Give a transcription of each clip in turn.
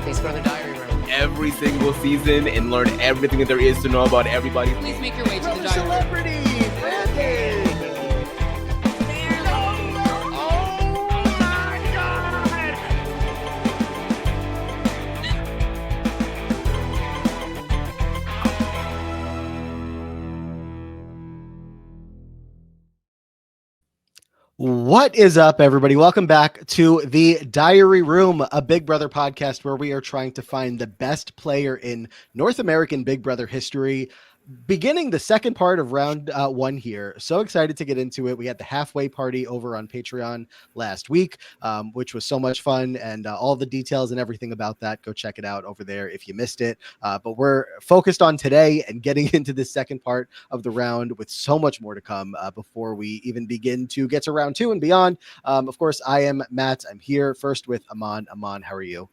Big Brother Diary Room. Every single season and learn everything that there is to know about everybody. Please make your way to the diary celebrity, Brandon. What is up, everybody? Welcome back to the Diary Room, a Big Brother podcast where we are trying to find the best player in North American Big Brother history. Beginning the second part of round one here. So excited to get into it. We had the halfway party over on Patreon last week, which was so much fun, and all the details and everything about that, go check it out over there if you missed it. But we're focused on today and getting into the second part of the round with so much more to come before we even begin to get to round two and beyond. Of course, I am Matt. I'm here first with Aman. Aman, how are you?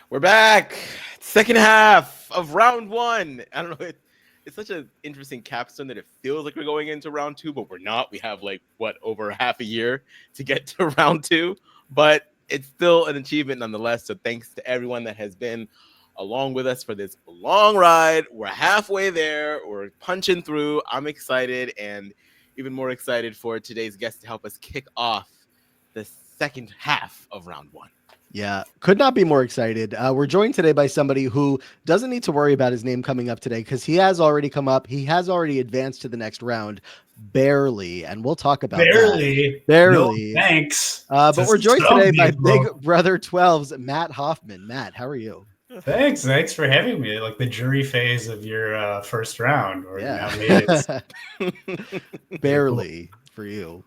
We're back. Second half of round one. I don't know. It's such an interesting capstone that it feels like we're going into round two, but we're not. We have over half a year to get to round two, but it's still an achievement nonetheless. So thanks to everyone that has been along with us for this long ride. We're halfway there. We're punching through. I'm excited, and even more excited for today's guest to help us kick off the second half of round one. Yeah, could not be more excited. We're joined today by somebody who doesn't need to worry about his name coming up today because he has already come up. He has already advanced to the next round, barely, and we'll talk about that. Barely. No, thanks. But we're joined today by Big Brother 12's Matt Hoffman. Matt, how are you? Thanks for having me. Like the jury phase of your first round, or yeah, now made it. Barely for you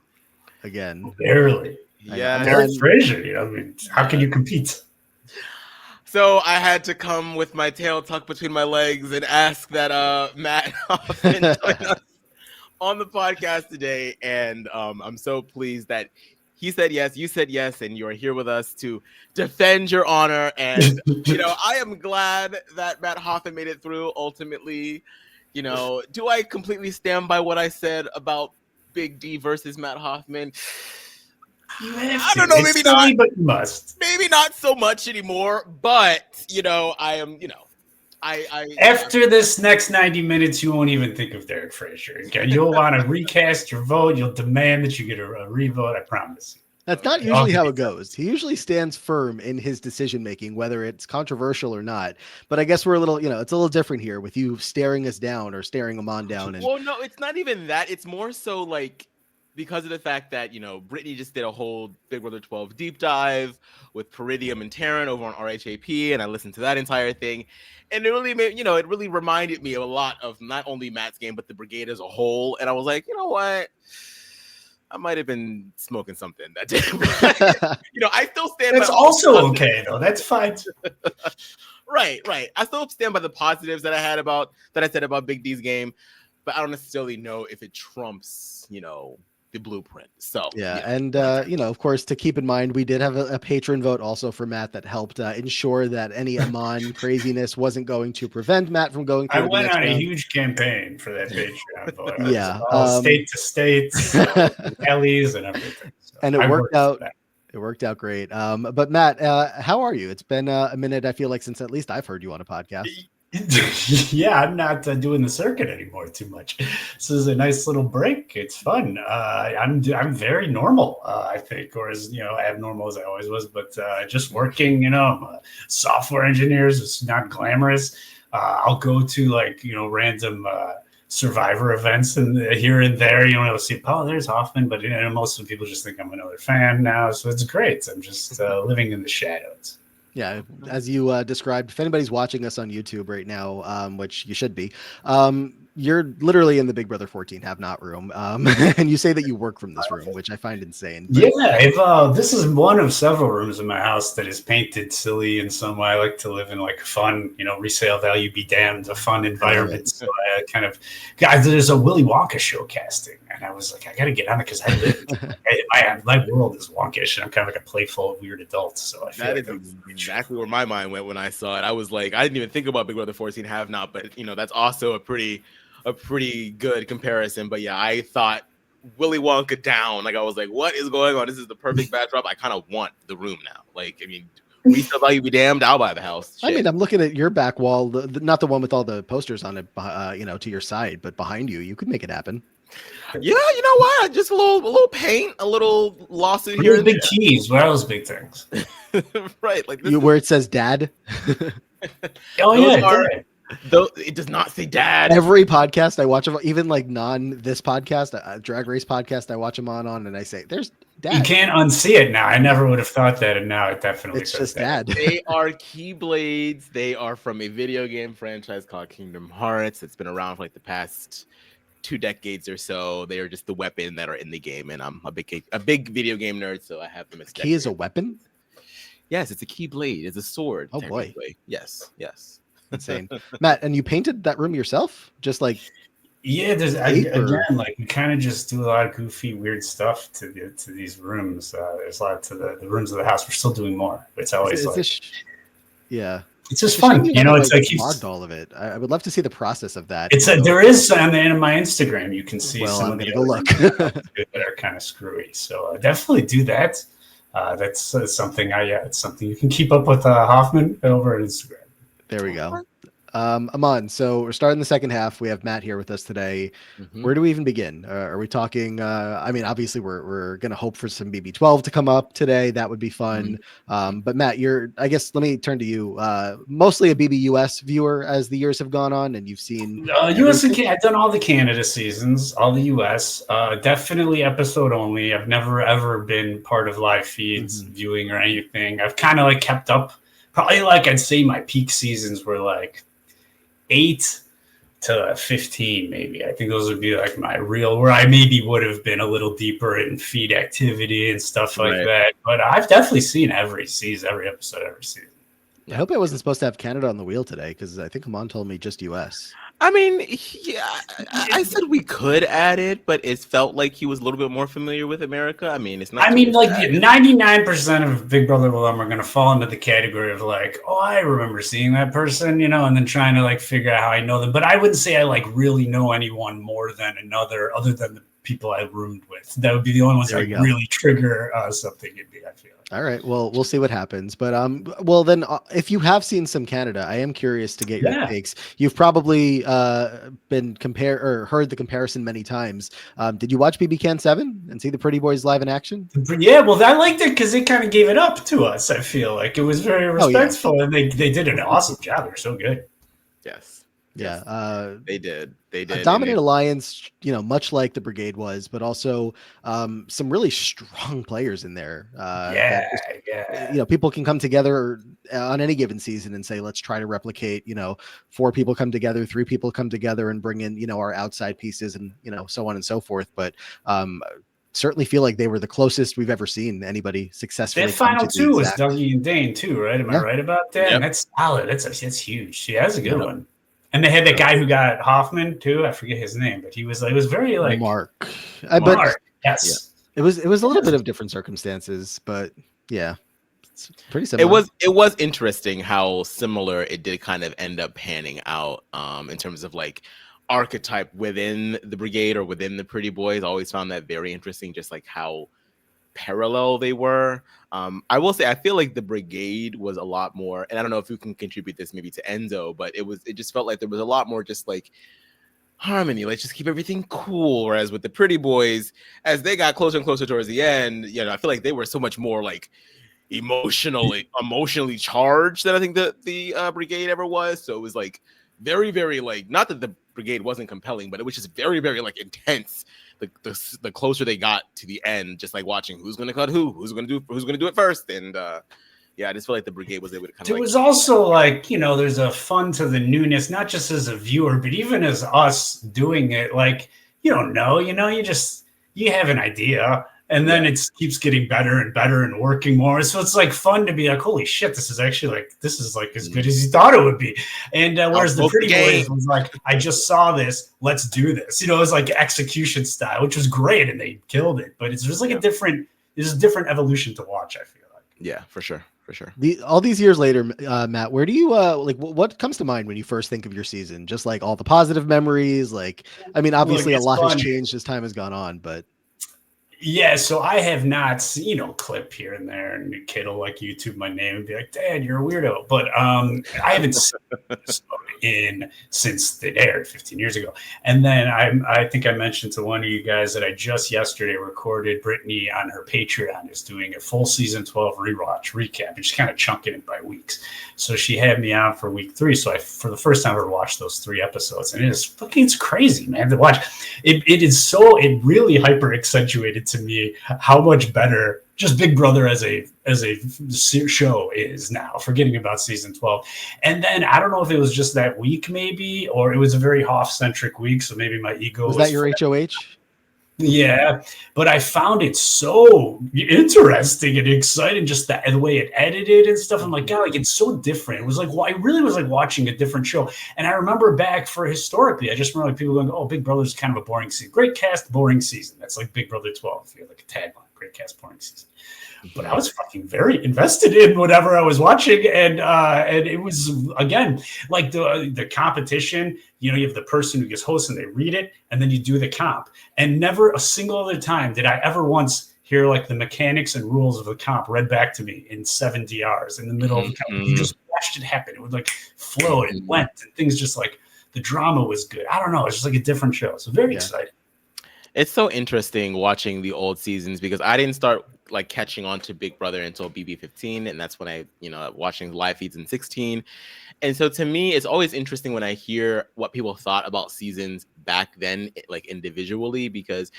again. Barely. Yeah, Derek Fraser. I mean, how can you compete? So I had to come with my tail tucked between my legs and ask that Matt Hoffman join us on the podcast today, and I'm so pleased that he said yes, you said yes, and you're here with us to defend your honor. And I am glad that Matt Hoffman made it through. Ultimately, do I completely stand by what I said about Big D versus Matt Hoffman? I don't know, it's maybe silly, not, but you must. Maybe not so much anymore, but I am, I after this next 90 minutes, you won't even think of Derek Fraser. You'll want to recast your vote. You'll demand that you get a revote. I promise you. That's not usually how it goes. He usually stands firm in his decision making, whether it's controversial or not. But I guess we're a little, it's a little different here with you staring us down or staring Aman down. Well, no, it's not even that. It's more so because of the fact that, Brittany just did a whole Big Brother 12 deep dive with Peridium and Taryn over on RHAP, and I listened to that entire thing. And it really made, it really reminded me a lot of not only Matt's game, but the brigade as a whole. And I was like, you know what? I might have been smoking something that day. I still stand That's by also okay, though. That's fine. Right. I still stand by the positives that I said about Big D's game, but I don't necessarily know if it trumps, the blueprint. So and of course, to keep in mind, we did have a patron vote also for Matt that helped ensure that any Aman craziness wasn't going to prevent Matt from going through. I went on a huge campaign for that Patreon vote. State to states, Ellie's, and everything. So and it worked out. It worked out great. But Matt, how are you? It's been a minute, I feel like, since at least I've heard you on a podcast. Yeah, I'm not doing the circuit anymore too much. This is a nice little break. It's fun. I'm very normal, I think, or as abnormal as I always was, but just working. I'm a software engineer. It's not glamorous. I'll go to random Survivor events and here and there. You'll see, oh, there's Hoffman, but most of the people just think I'm another fan now. So it's great. I'm just living in the shadows. Yeah, as you described, if anybody's watching us on YouTube right now, which you should be, you're literally in the Big Brother 14 have not room. And you say that you work from this room, which I find insane. But... Yeah, this is one of several rooms in my house that is painted silly in some way. I like to live in fun, resale value be damned, a fun environment. So I there's a Willy Wonka show casting. And I was like, I got to get on it because I live. my world is wonkish, and I'm kind of like a playful, weird adult. So I feel that is exactly where my mind went when I saw it. I was like, I didn't even think about Big Brother 14 have not, but that's also a pretty good comparison. But yeah, I thought Willy Wonka down. I was like, what is going on? This is the perfect backdrop. I kind of want the room now. Resale value be damned. I'll buy the house. I mean, Shit. I'm looking at your back wall, not the one with all the posters on it, to your side, but behind you. You could make it happen. Yeah, you know what? Just a little paint, a little lawsuit What here are and those big keys? What are those big things? there. Right, like this Where it says "Dad." Oh Those yeah, are- dang. though it does not say dad. Every podcast I watch, even like this podcast, Drag Race podcast, I watch them on, and I say, "There's Dad." You can't unsee it now. I never would have thought that, and now it definitely It's says just that. Dad. They are keyblades. They are from a video game franchise called Kingdom Hearts. It's been around for like the past 2 decades or so. They are just the weapon that are in the game, and I'm a big video game nerd, so I have them as Key is a decorative. weapon. Yes, it's a keyblade. It's a sword. Oh, boy. technically. Yes. Insane, Matt. And you painted that room yourself, just like Yeah, Paper. again, like we kind of just do a lot of goofy, weird stuff to these rooms. There's a lot to the rooms of the house. We're still doing more. It's always like yeah. it's just It's a shame fun, you know. It's like logged all of it. I would love to see the process of that. there is on the end of my Instagram. You can see Well, some I'm of the gonna go other look. rooms that are kind of screwy. So definitely do that. That's something it's something you can keep up with Hoffman over at Instagram. There we go. Aman, so we're starting the second half. We have Matt here with us today. Mhm. Where do we even begin? Are we talking? I mean, obviously, we're going to hope for some BB12 to come up today. That would be fun. But Matt, I guess let me turn to you. Mostly a BBUS viewer as the years have gone on, and you've seen US and I've done all the Canada seasons, all the US. Definitely episode only. I've never ever been part of live feeds, viewing or anything. I've kind of like kept up. Probably like I'd say my peak seasons were like 8 to 15, maybe. I think those would be like my real, where I maybe would have been a little deeper in feed activity and stuff like that. But I've definitely seen every episode, every season. I hope I wasn't supposed to have Canada on the wheel today because I think Aman told me just US. I mean, yeah, I said we could add it, but it felt like he was a little bit more familiar with America. I mean, it's not. I mean, like 99% of Big Brother Willem are going to fall into the category of like, oh, I remember seeing that person, and then trying to like figure out how I know them. But I wouldn't say I like really know anyone more than another, other than the people I roomed with. That would be the only ones that really trigger something in me, I feel. All right. Well, we'll see what happens. But well, then, if you have seen some Canada, I am curious to get your takes. You've probably been heard the comparison many times. Did you watch BB Can 7 and see the Pretty Boys live in action? Yeah, well, I liked it because it kind of gave it up to us. I feel like it was very respectful, and they did an awesome job. They're so good. Yes. Yeah, they did. They a dominant alliance, much like the Brigade was, but also some really strong players in there. People can come together on any given season and say, let's try to replicate. 4 people come together, 3 people come together, and bring in our outside pieces, and so on and so forth. But certainly feel like they were the closest we've ever seen anybody successfully. That final 2 was Dougie and Dane too, right? Am I right about that? Yep. That's solid. That's huge. She has a good one. And they had that guy who got Hoffman too. I forget his name, but it was very like Mark. Mark. Yes. Yeah. It was a little bit of different circumstances, but yeah, it's pretty similar. It was interesting how similar it did kind of end up panning out in terms of like archetype within the Brigade or within the Pretty Boys. I always found that very interesting, just like how parallel they were. I will say I feel like the Brigade was a lot more, and I don't know if you can contribute this maybe to Enzo, but it just felt like there was a lot more just like harmony. Let's just keep everything cool. Whereas with the Pretty Boys, as they got closer and closer towards the end, I feel like they were so much more like emotionally charged than I think the Brigade ever was. So it was like very, very like, not that the Brigade wasn't compelling, but it was just very, very like intense. The closer they got to the end, just like watching who's going to cut who's going to do it first, and I just feel like the Brigade was able to kind of. It was also like there's a fun to the newness, not just as a viewer, but even as us doing it. Like you don't know, you have an idea, and then it keeps getting better and better and working more. So it's like fun to be like, holy shit, this is actually like as good as you thought it would be. And whereas the Pretty Boys was like, I just saw this, let's do this. It was like execution style, which was great, and they killed it. But it's just like a different evolution to watch, I feel like. Yeah, for sure. All these years later, Matt, where do you what comes to mind when you first think of your season? Just like all the positive memories. Like, I mean, obviously a lot has changed as time has gone on, but. Yeah, so I have not seen, clip here and there, and the kid will like YouTube my name and be like, "Dad, you're a weirdo." But I haven't seen this in since it aired 15 years ago. And then I think I mentioned to one of you guys that I just yesterday recorded Brittany on her Patreon is doing a full season 12 rewatch recap and she's kind of chunking it by weeks. So she had me on for week 3. So I, for the first time, ever watched those 3 episodes, and it's crazy, man, to watch. It really hyper accentuated to me how much better just Big Brother as a show is now, forgetting about season 12. And then I don't know if it was just that week maybe, or it was a very Hoff centric week. So maybe my ego was that your HOH? Yeah, but I found it so interesting and exciting, just the way it edited and stuff. I'm like, God, like it's so different. It was like, well, I really was like watching a different show. And I remember back for historically, I just remember like people going, "Oh, Big Brother's kind of a boring season. Great cast, boring season." That's like Big Brother 12. You have like a tagline: "Great cast, boring season." But I was fucking very invested in whatever I was watching, and it was again like the competition. You have the person who gets host and they read it, and then you do the comp. And never a single other time did I ever once hear like the mechanics and rules of the comp read back to me in 7 DRs in the middle of the comp. You just watched it happen. It would like flow and went, and things just like the drama was good. I don't know. It's just like a different show. So very exciting. It's so interesting watching the old seasons because I didn't start like catching on to Big Brother until BB15, and that's when I, watching live feeds in 16. And so to me, it's always interesting when I hear what people thought about seasons back then, like individually, because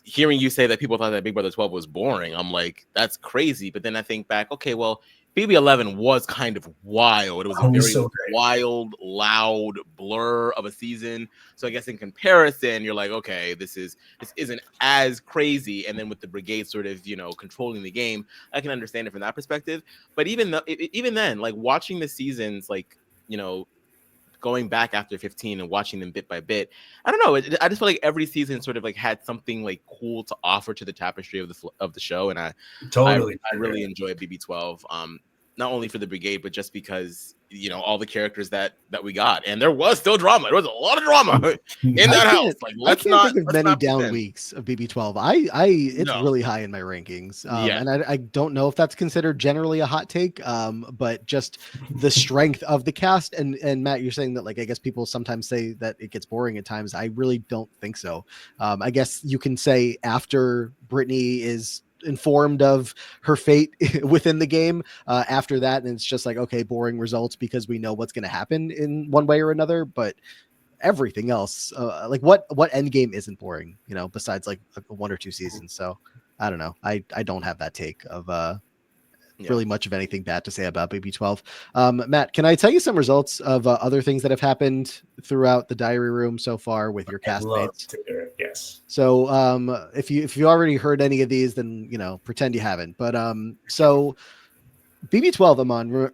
hearing you say that people thought that Big Brother 12 was boring, I'm like, that's crazy. But then I think back, okay, well, BB11 was kind of wild. It was a very wild, loud blur of a season. So I guess in comparison, you're like, okay, this isn't as crazy. And then with the brigade sort of, controlling the game, I can understand it from that perspective. But even then, like watching the seasons, like, going back after 15 and watching them bit by bit, I don't know. I just feel like every season sort of like had something like cool to offer to the tapestry of the show, and I really enjoy BB12. Not only for the brigade, but just because all the characters that we got, and there was still drama. There was a lot of drama in that house. Like I can't think of many down weeks of BB12. It's really high in my rankings, and I don't know if that's considered generally a hot take, but just the strength of the cast. And Matt, you're saying that like I guess people sometimes say that it gets boring at times. I really don't think so. I guess you can say after Brittany is informed of her fate within the game after that, and it's just like, okay, boring results because we know what's going to happen in one way or another. But everything else, like what end game isn't boring, besides like 1 or 2 seasons. So I don't know, I don't have that take of really much of anything bad to say about BB12. Matt, can I tell you some results of other things that have happened throughout the diary room so far with your castmates? Yes. So if you already heard any of these, then pretend you haven't. But so BB12, Aman,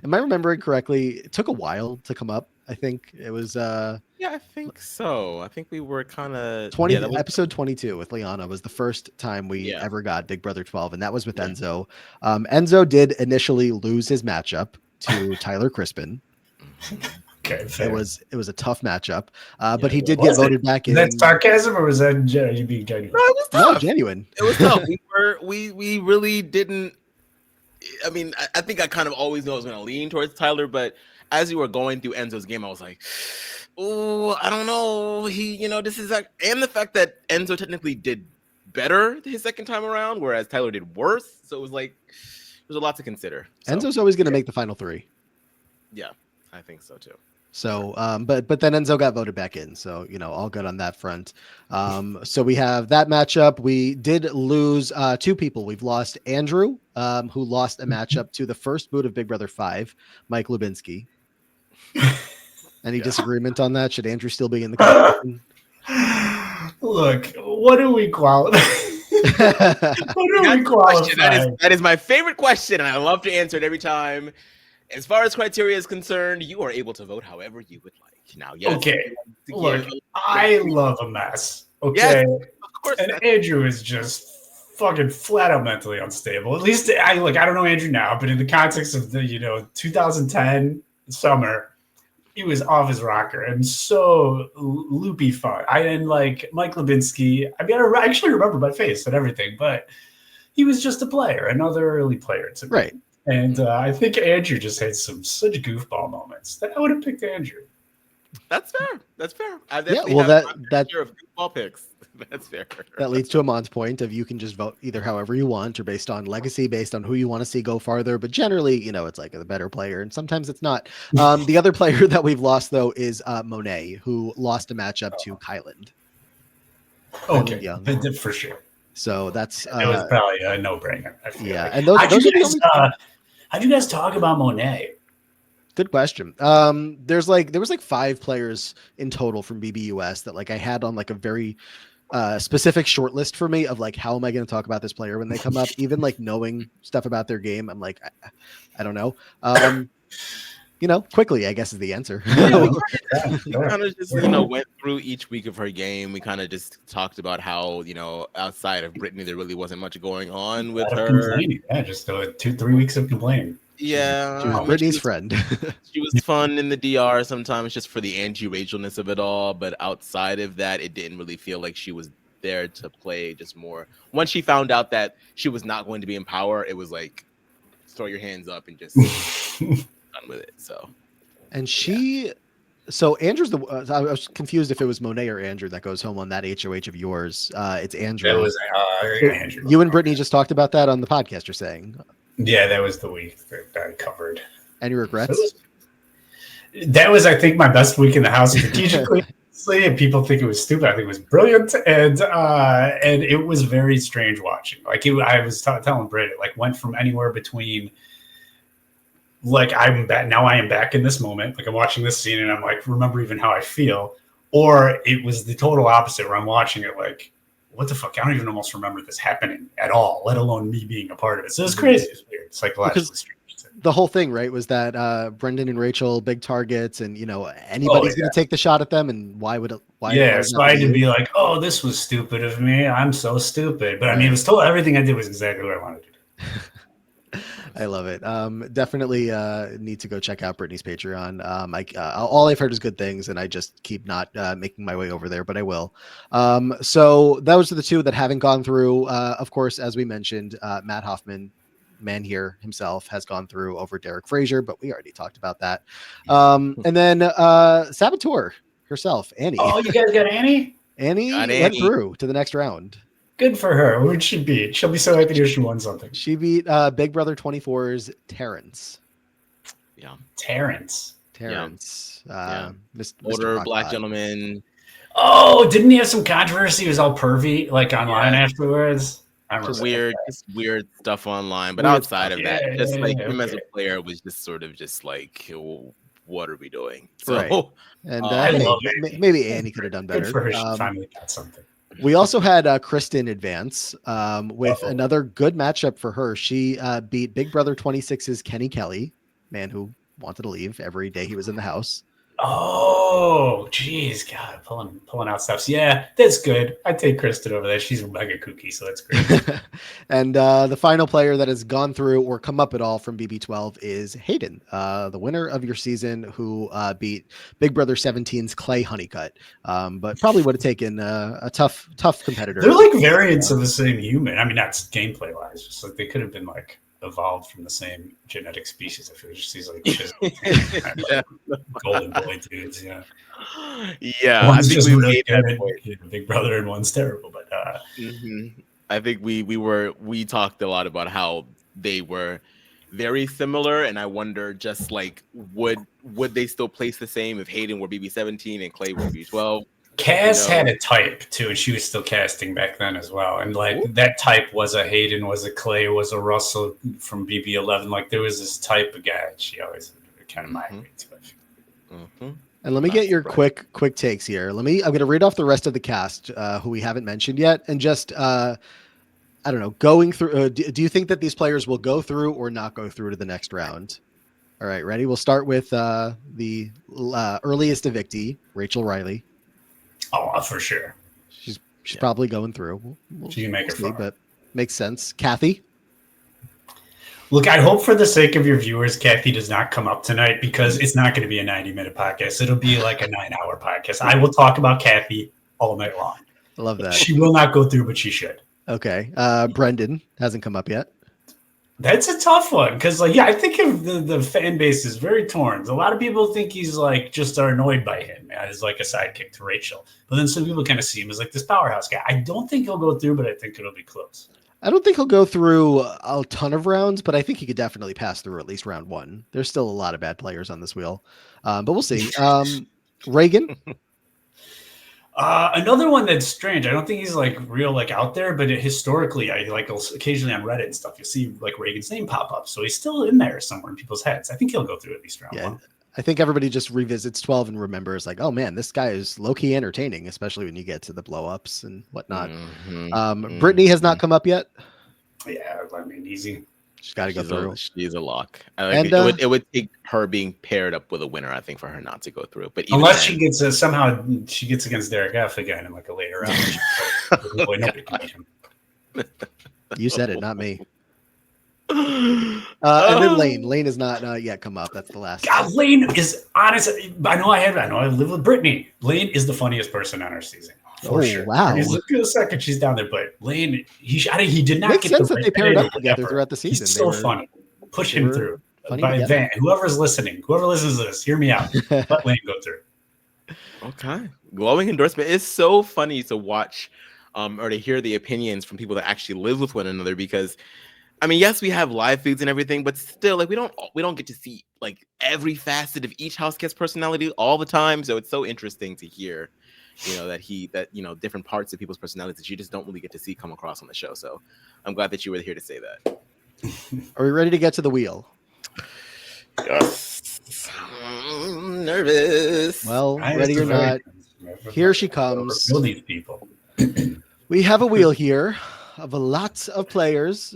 am I remembering correctly? It took a while to come up. I think it was I think so. I think we were kind of episode 22 with Liana was the first time we ever got Big Brother 12, and that was with Enzo. Enzo did initially lose his matchup to Tyler Crispin. Okay, fair. It was a tough matchup, but he did get voted back in. Is that sarcasm or was that you being genuine? No, it was tough. No, genuine. It was tough. We really didn't. I mean, I think I kind of always knew I was going to lean towards Tyler, but as we were going through Enzo's game, I was like, oh, I don't know. This is like, and the fact that Enzo technically did better his second time around, whereas Tyler did worse. So it was like, there's a lot to consider. So, Enzo's always going to make the final 3. Yeah, I think so too. So, but then Enzo got voted back in. So, all good on that front. So we have that matchup. We did lose 2 people. We've lost Andrew, who lost a matchup to the first boot of Big Brother 5, Mike Lubinsky. Any disagreement on that? Should Andrew still be in the competition? Look, what do we qualify? That is my favorite question, and I love to answer it every time. As far as criteria is concerned, you are able to vote however you would like. Now, yes. Okay. Look, I love a mess. Okay. Yes, of course. And Andrew is just fucking flat out mentally unstable. At least I don't know Andrew now, but in the context of the 2010 summer, he was off his rocker and so loopy fun. I didn't like Mike Levinsky. I mean, I actually remember my face and everything, but he was just a player, another early player to me. Right. And I think Andrew just had such goofball moments that I would have picked Andrew. That's fair. That's fair. I Yeah, definitely well, have that share of goofball picks. That's fair. that leads to Amon's point of you can just vote either however you want or based on legacy, based on who you want to see go farther. But generally, you know, it's like the better player, and sometimes it's not. The other player that we've lost though is Monet, who lost a matchup to Kyland. Okay, Young. for sure. So that's It was probably a no-brainer. I feel like. and those are the only. How'd you guys talk about Monet? Good question. There was like 5 players in total from BBUS that like I had on like a very specific short list for me of like, how am I going to talk about this player when they come up? Even like knowing stuff about their game, I'm like, I don't know. You know, quickly, I guess is the answer. We kind of just, went through each week of her game. We kind of just talked about how, outside of Brittany, there really wasn't much going on with her. Yeah, just 2-3 weeks of complaining. Yeah. She was Brittany's friend. She was fun in the DR sometimes just for the anti-racialness of it all. But outside of that, it didn't really feel like she was there to play just more. Once she found out that she was not going to be in power, it was like, throw your hands up and just done with it. So, and so Andrew's I was confused if it was Monet or Andrew that goes home on that HOH of yours. It's Andrew. That was Andrew. You and Brittany just talked about that on the podcast, you're saying? Yeah, that was the week that I covered. Any regrets? That was, I think, my best week in the house strategically. And people think it was stupid. I think it was brilliant, and it was very strange watching. Like I was telling Britt, it like went from anywhere between like I'm back now, I am back in this moment. Like I'm watching this scene, and I'm like, remember even how I feel, or it was the total opposite where I'm watching it like, what the fuck? I don't even almost remember this happening at all, let alone me being a part of it. So it's crazy. It's weird. It's psychologically strange. The whole thing, right, was that Brendan and Rachel, big targets, and anybody's going to take the shot at them, and why would it? Why so I had to be like, oh, this was stupid of me. I'm so stupid. But I mean, it was told everything I did was exactly what I wanted to do. I love it. Definitely need to go check out Brittany's Patreon. All I've heard is good things, and I just keep not making my way over there, but I will. So those are the two that haven't gone through. Of course, as we mentioned, Matt Hoffman, man here himself, has gone through over Derek Frazier, but we already talked about that. And then Saboteur herself, Annie. Oh, you guys got Annie? Annie went through to the next round. Good for her. Who'd she beat? She'll be so happy to she won something. She beat Big Brother 24's Terrence. Yeah. Terrence. Yeah. Mr. Older Mr. black gentleman. Oh, didn't he have some controversy? He was all pervy, like online afterwards. Just weird stuff online. But outside of that, him as a player was just sort of just like, what are we doing? So, right. And maybe Annie could have done better. Good for her. She finally got something. We also had Kristen advance with another good matchup for her. She beat Big Brother 26's Kenny Kelly, man who wanted to leave every day he was in the house. Oh, geez, God, pulling out stuff. Yeah, that's good. I take Kristen over there. She's mega kooky, so that's great. And the final player that has gone through or come up at all from BB12 is Hayden, the winner of your season, who beat Big Brother 17's Clay Honeycutt, but probably would have taken a tough competitor. They're like variants of the same human. I mean, not gameplay wise, just like they could have been like evolved from the same genetic species. I feel just these like golden boy dudes. Yeah. One's just really good, Big Brother, and one's terrible. But I think we talked a lot about how they were very similar, and I wonder just like would they still place the same if Hayden were BB17 and Clay were BB12? Cass had a type too, and she was still casting back then as well. And like that type was a Hayden, was a Clay, was a Russell from BB11. Like there was this type of guy. She always kind of migrates with. And let me get your quick takes here. I'm going to read off the rest of the cast who we haven't mentioned yet, and just I don't know, going through. Do you think that these players will go through or not go through to the next round? All right, ready? We'll start with the earliest evictee, Rachel Riley. Oh, for sure. She's probably going through. She can make her fun. But makes sense. Kathy. Look, I hope for the sake of your viewers, Kathy does not come up tonight because it's not going to be a 90-minute podcast. It'll be like a 9-hour podcast. I will talk about Kathy all night long. I love that. She will not go through, but she should. Okay. Brendan hasn't come up yet. That's a tough one because, like, yeah, I think the fan base is very torn. A lot of people think he's like just are annoyed by him as like a sidekick to Rachel, but then some people kind of see him as like this powerhouse guy. I don't think he'll go through, but I think it'll be close. I don't think he'll go through a ton of rounds, but I think he could definitely pass through at least round one. There's still a lot of bad players on this wheel, but we'll see. Reagan. Another one that's strange. I don't think he's like real like out there, but historically, I like occasionally on Reddit and stuff, you see like Reagan's name pop up. So he's still in there somewhere in people's heads. I think he'll go through at least round one. I think everybody just revisits 12 and remembers like, oh man, this guy is low-key entertaining, especially when you get to the blow-ups and whatnot. Brittany has not come up yet. Yeah, I mean, easy. She's got to go through. She's a lock. It would take her being paired up with a winner, I think, for her not to go through. But unless she gets somehow she gets against Derek F again in like a later round. Boy, nobody can beat him. You said it, not me. And then Lane. Lane has not yet come up. That's the last. God, Lane is honest. I know I live with Brittany. Lane is the funniest person on our season. For sure. Wow. Look at the second she's down there, but Lane, he did not Makes get sense the that they paired up together throughout the season. He's so funny. Push him through. By Van, whoever's listening, whoever listens to this, hear me out. Let Lane go through. Okay. Glowing endorsement. It's so funny to watch or to hear the opinions from people that actually live with one another because I mean, yes, we have live feeds and everything, but still, like we don't get to see like every facet of each house guest personality all the time. So it's so interesting to hear, that different parts of people's personalities that you just don't really get to see come across on the show. So I'm glad that you were here to say that. Are we ready to get to the wheel? Yes. I'm nervous. Well, ready or not, here she comes. Kill these people. We have a wheel here of a lot of players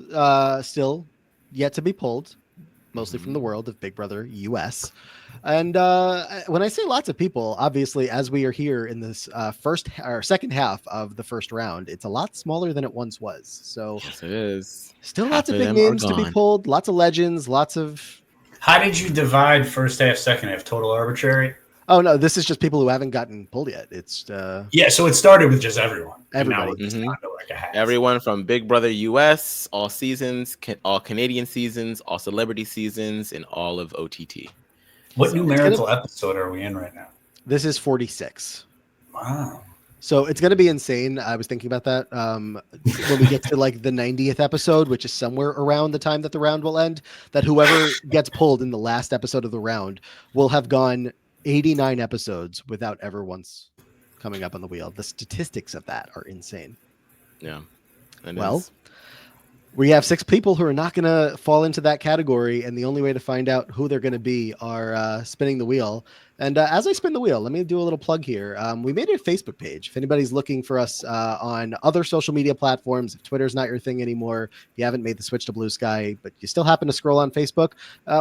still yet to be pulled, mostly from the world of Big Brother US. And when I say lots of people, obviously, as we are here in this second half of the first round, it's a lot smaller than it once was. So yes, it is. Still lots of big names to be pulled, lots of legends, lots of. How did you divide first half, second half? Total arbitrary? Oh no, this is just people who haven't gotten pulled yet. It's yeah, so it started with just everyone. Everybody. Everyone from Big Brother US, all seasons, all Canadian seasons, all celebrity seasons, and all of OTT. What numerical episode are we in right now? This is 46. Wow. So it's going to be insane. I was thinking about that when we get to like the 90th episode, which is somewhere around the time that the round will end, that whoever gets pulled in the last episode of the round will have gone 89 episodes without ever once coming up on the wheel. The statistics of that are insane. Yeah. Well, we have 6 people who are not going to fall into that category, and the only way to find out who they're going to be are spinning the wheel. And as I spin the wheel, let me do a little plug here. We made a Facebook page. If anybody's looking for us on other social media platforms, if Twitter's not your thing anymore, if you haven't made the switch to Blue Sky, but you still happen to scroll on Facebook,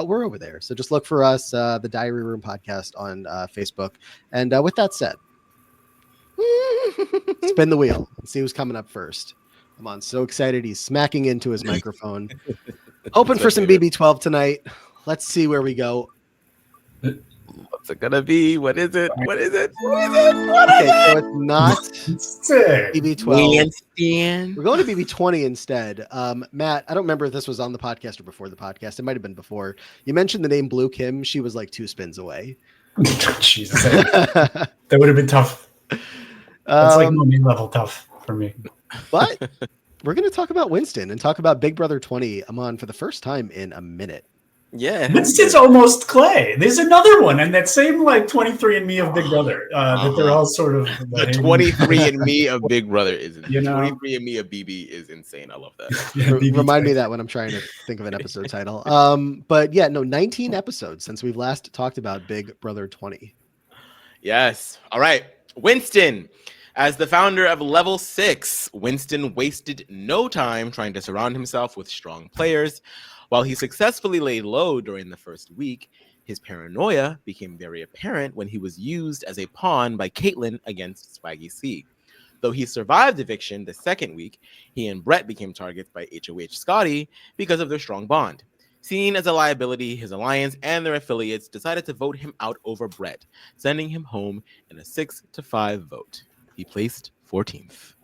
we're over there. So just look for us, the Diary Room Podcast on Facebook. And with that said, spin the wheel and see who's coming up first. Aman's so excited. He's smacking into his microphone. Hoping for some BB12 tonight. Let's see where we go. What's it gonna be? What is it? What is it? So it's not BB12. Winston. We're going to BB20 instead. Matt, I don't remember if this was on the podcast or before the podcast. It might have been before. You mentioned the name Blue Kim. She was like 2 spins away. Jesus. That would have been tough. That's like level tough for me. But we're going to talk about Winston and talk about Big Brother 20, Aman, for the first time in a minute. Yeah. Winston's almost Clay. There's another one, and that same like 23andMe of Big Brother. That they're all sort of the 23andMe of Big Brother is 23andMe of BB is insane. I love that. Remind me that when I'm trying to think of an episode title. But yeah, no, 19 episodes since we've last talked about Big Brother 20. Yes. All right. Winston. As the founder of Level 6, Winston wasted no time trying to surround himself with strong players. While he successfully laid low during the first week, his paranoia became very apparent when he was used as a pawn by Caitlyn against Swaggy C. Though he survived eviction the second week, he and Brett became targets by HOH Scotty because of their strong bond. Seen as a liability, his alliance and their affiliates decided to vote him out over Brett, sending him home in a 6-5 vote. He placed 14th.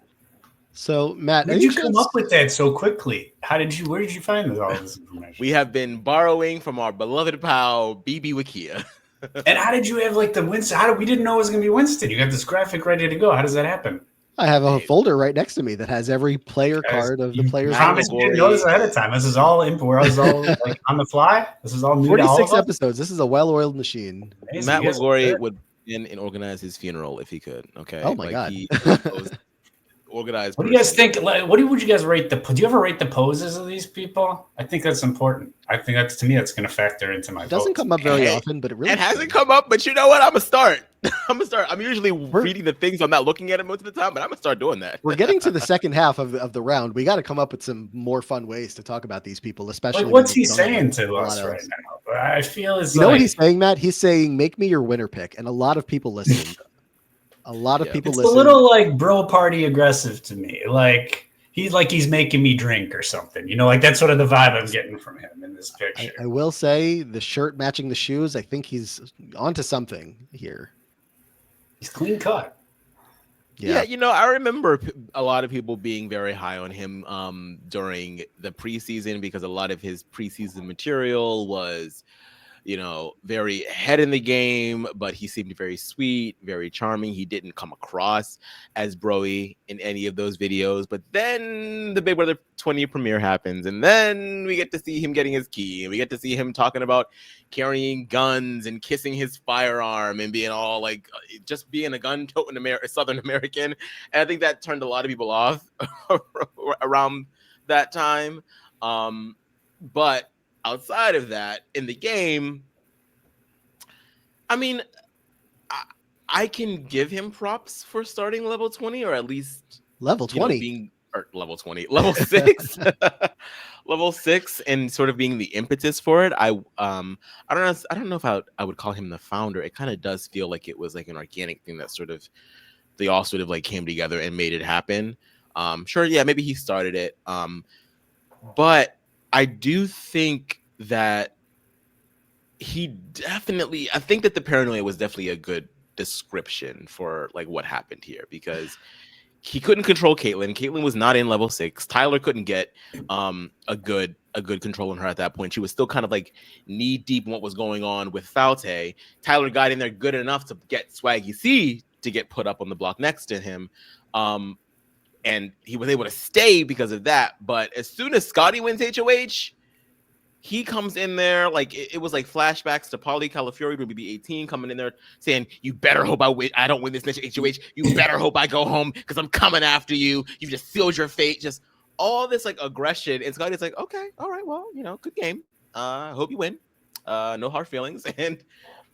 So, Matt, How did you come up with that so quickly? Where did you find all this information? We have been borrowing from our beloved pal, BB Wikia. And how did you have like the Winston? We didn't know it was going to be Winston. You got this graphic ready to go. How does that happen? I have a folder right next to me that has every player card of the players. I promise you didn't know this ahead of time. This is all info. This is all like on the fly. This is all new 46 to all episodes. This is a well-oiled machine. Amazing. Matt Lagori would in and organize his funeral if he could. Okay. Oh my God. He organized. What do you guys think? Would you guys rate do you ever rate the poses of these people? I think that's important. I think to me that's going to factor into my. It doesn't come up very often, but it hasn't come up. But you know what? I'm gonna start. I'm usually reading the things. I'm not looking at it most of the time, but I'm gonna start doing that. We're getting to the second half of the round. We got to come up with some more fun ways to talk about these people, especially. Like, what's he saying to us right now? I feel it's. You know what he's saying, Matt? He's saying, "Make me your winner pick," and a lot of people listen. A lot of people listen. It's a little like bro party aggressive to me. Like he's making me drink or something. You know, like that's sort of the vibe I'm getting from him in this picture. I will say the shirt matching the shoes. I think he's onto something here. He's clean cut. Yeah, you know, I remember a lot of people being very high on him during the preseason because a lot of his preseason material was, you know, very ahead in the game, but he seemed very sweet, very charming. He didn't come across as broy in any of those videos. But then the Big Brother 20 premiere happens, and then we get to see him getting his key, and we get to see him talking about carrying guns and kissing his firearm and being all like, just being a gun-toting Southern American. And I think that turned a lot of people off around that time. But outside of that, in the game, I mean, I can give him props for starting level 20, or at least level 20, level 20, level 6, level 6, and sort of being the impetus for it. I don't know if I would call him the founder. It kind of does feel like it was like an organic thing that they all sort of like came together and made it happen. Sure, yeah, maybe he started it, but I do think that I think that the paranoia was definitely a good description for like what happened here, because he couldn't control Caitlyn. Caitlyn was not in level 6. Tyler couldn't get a good control on her at that point. She was still kind of like knee deep in what was going on with Falte. Tyler got in there good enough to get Swaggy C to get put up on the block next to him. And he was able to stay because of that. But as soon as Scotty wins HOH, he comes in there like it was like flashbacks to Paulie Calafiore when BB18 coming in there saying, "You better hope I don't win this next HOH. You better hope I go home because I'm coming after you. You just sealed your fate." Just all this like aggression. And Scotty's like, "Okay, all right, well, you know, good game. Hope you win. No hard feelings." And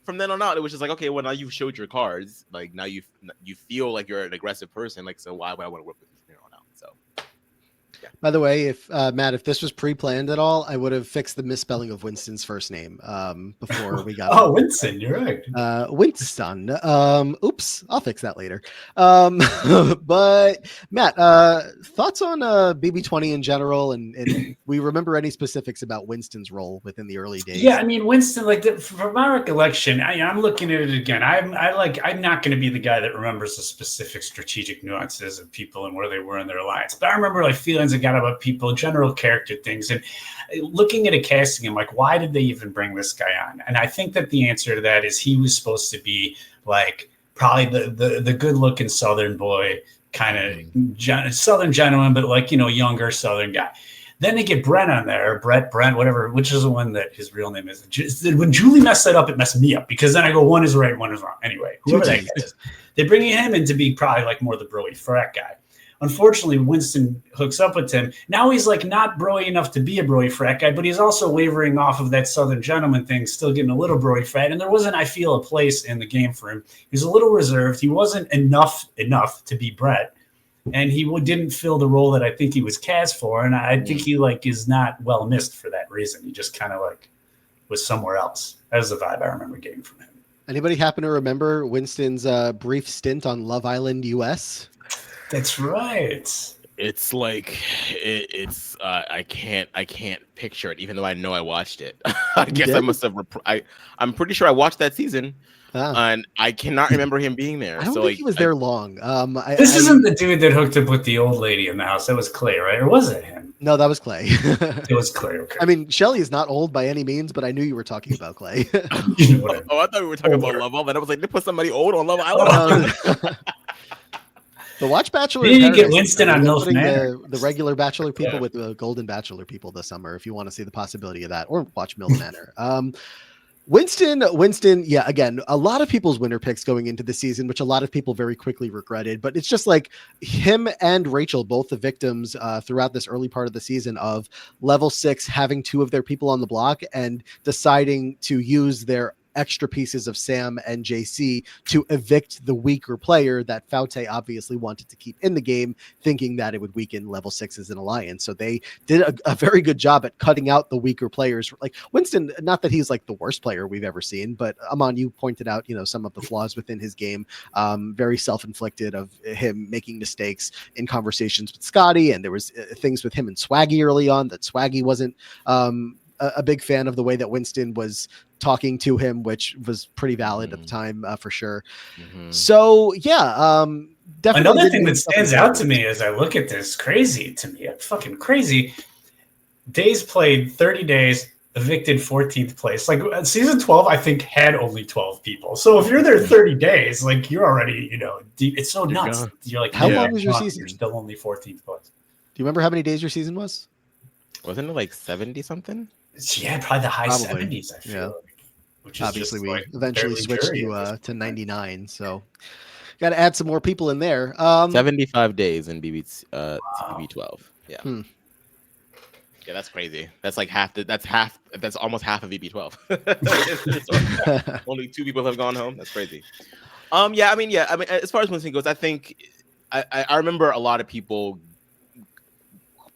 from then on out, it was just like, okay, well, now you've showed your cards. Like now you feel like you're an aggressive person. Like, so why would I want to work with you from here on out? So. Yeah. By the way, if Matt, if this was pre-planned at all, I would have fixed the misspelling of Winston's first name before we got. Oh, Winston, you're right. Winston. Oops, I'll fix that later. But Matt, thoughts on BB20 in general, and we remember any specifics about Winston's role within the early days? Yeah, I mean, Winston, like from my recollection, I'm looking at it again. I'm not going to be the guy that remembers the specific strategic nuances of people and where they were in their alliance, but I remember like feelings I got about people, general character things, and looking at a casting, I'm like, why did they even bring this guy on? And I think that the answer to that is he was supposed to be like probably the good looking Southern boy, kind of Southern gentleman, but like, you know, younger Southern guy. Then they get Brent on there, Brent, whatever, which is the one that his real name is. When Julie messed that up, it messed me up because then I go, one is right, one is wrong. Anyway, whoever that guy is, they bring him in to be probably like more the broy frat guy. Unfortunately, Winston hooks up with him. Now he's like not broy enough to be a broy frat guy, but he's also wavering off of that Southern gentleman thing, still getting a little broy frat. And there wasn't, I feel, a place in the game for him. He was a little reserved. He wasn't enough to be Brett. And he didn't fill the role that I think he was cast for. And I think he like is not well missed for that reason. He just kind of like was somewhere else. That was the vibe I remember getting from him. Anybody happen to remember Winston's brief stint on Love Island US? That's right. It's like it's I can't picture it, even though I know I watched it. I guess I did? must have. I'm pretty sure I watched that season, Ah. and I cannot remember him being there. I don't So think like, he was there long. This isn't the dude that hooked up with the old lady in the house. That was Clay, right? Or was it him? No, that was Clay. It was Clay. Okay. I mean, Shelly is not old by any means, but I knew you were talking about Clay. You know what I mean. oh, I thought we were talking about Older. Love Island. I was like, they put somebody old on Love Island. The Watch Bachelor. We in need to get Paradise, Winston on they're MILF putting Manor. the regular Bachelor people Yeah. with the Golden Bachelor people this summer, if you want to see the possibility of that, or watch MILF Manor. Winston, yeah, again, a lot of people's winner picks going into the season, which a lot of people very quickly regretted, but it's just like him and Rachel, both the victims throughout this early part of the season of level 6 having 2 of their people on the block and deciding to use their extra pieces of Sam and JC to evict the weaker player that Faute obviously wanted to keep in the game, thinking that it would weaken level 6 as an alliance. So they did a very good job at cutting out the weaker players. Like Winston, not that he's like the worst player we've ever seen, but Aman, you pointed out, some of the flaws within his game, very self-inflicted of him making mistakes in conversations with Scotty. And there was things with him and Swaggy early on that Swaggy wasn't a big fan of the way that Winston was talking to him, which was pretty valid at the time for sure. So yeah, definitely. Another thing that stands out to me as I look at this, crazy to me, fucking crazy. Days played 30 days, evicted 14th place. Like season 12, I think had only 12 people. So if you're there 30 days, like you're already, deep. It's so nuts. You're like, how long was your season? You're still only 14th place. Do you remember how many days your season was? Wasn't it like 70 something? Yeah, probably the high Probably. 70s. I feel like. Which is obviously just, we like, eventually barely switched jury to 99. So got to add some more people in there. 75 days in BB12. Yeah. Yeah, that's crazy. That's like that's almost half of BB12. Only 2 people have gone home. That's crazy. I mean, as far as Winston goes, I think I remember a lot of people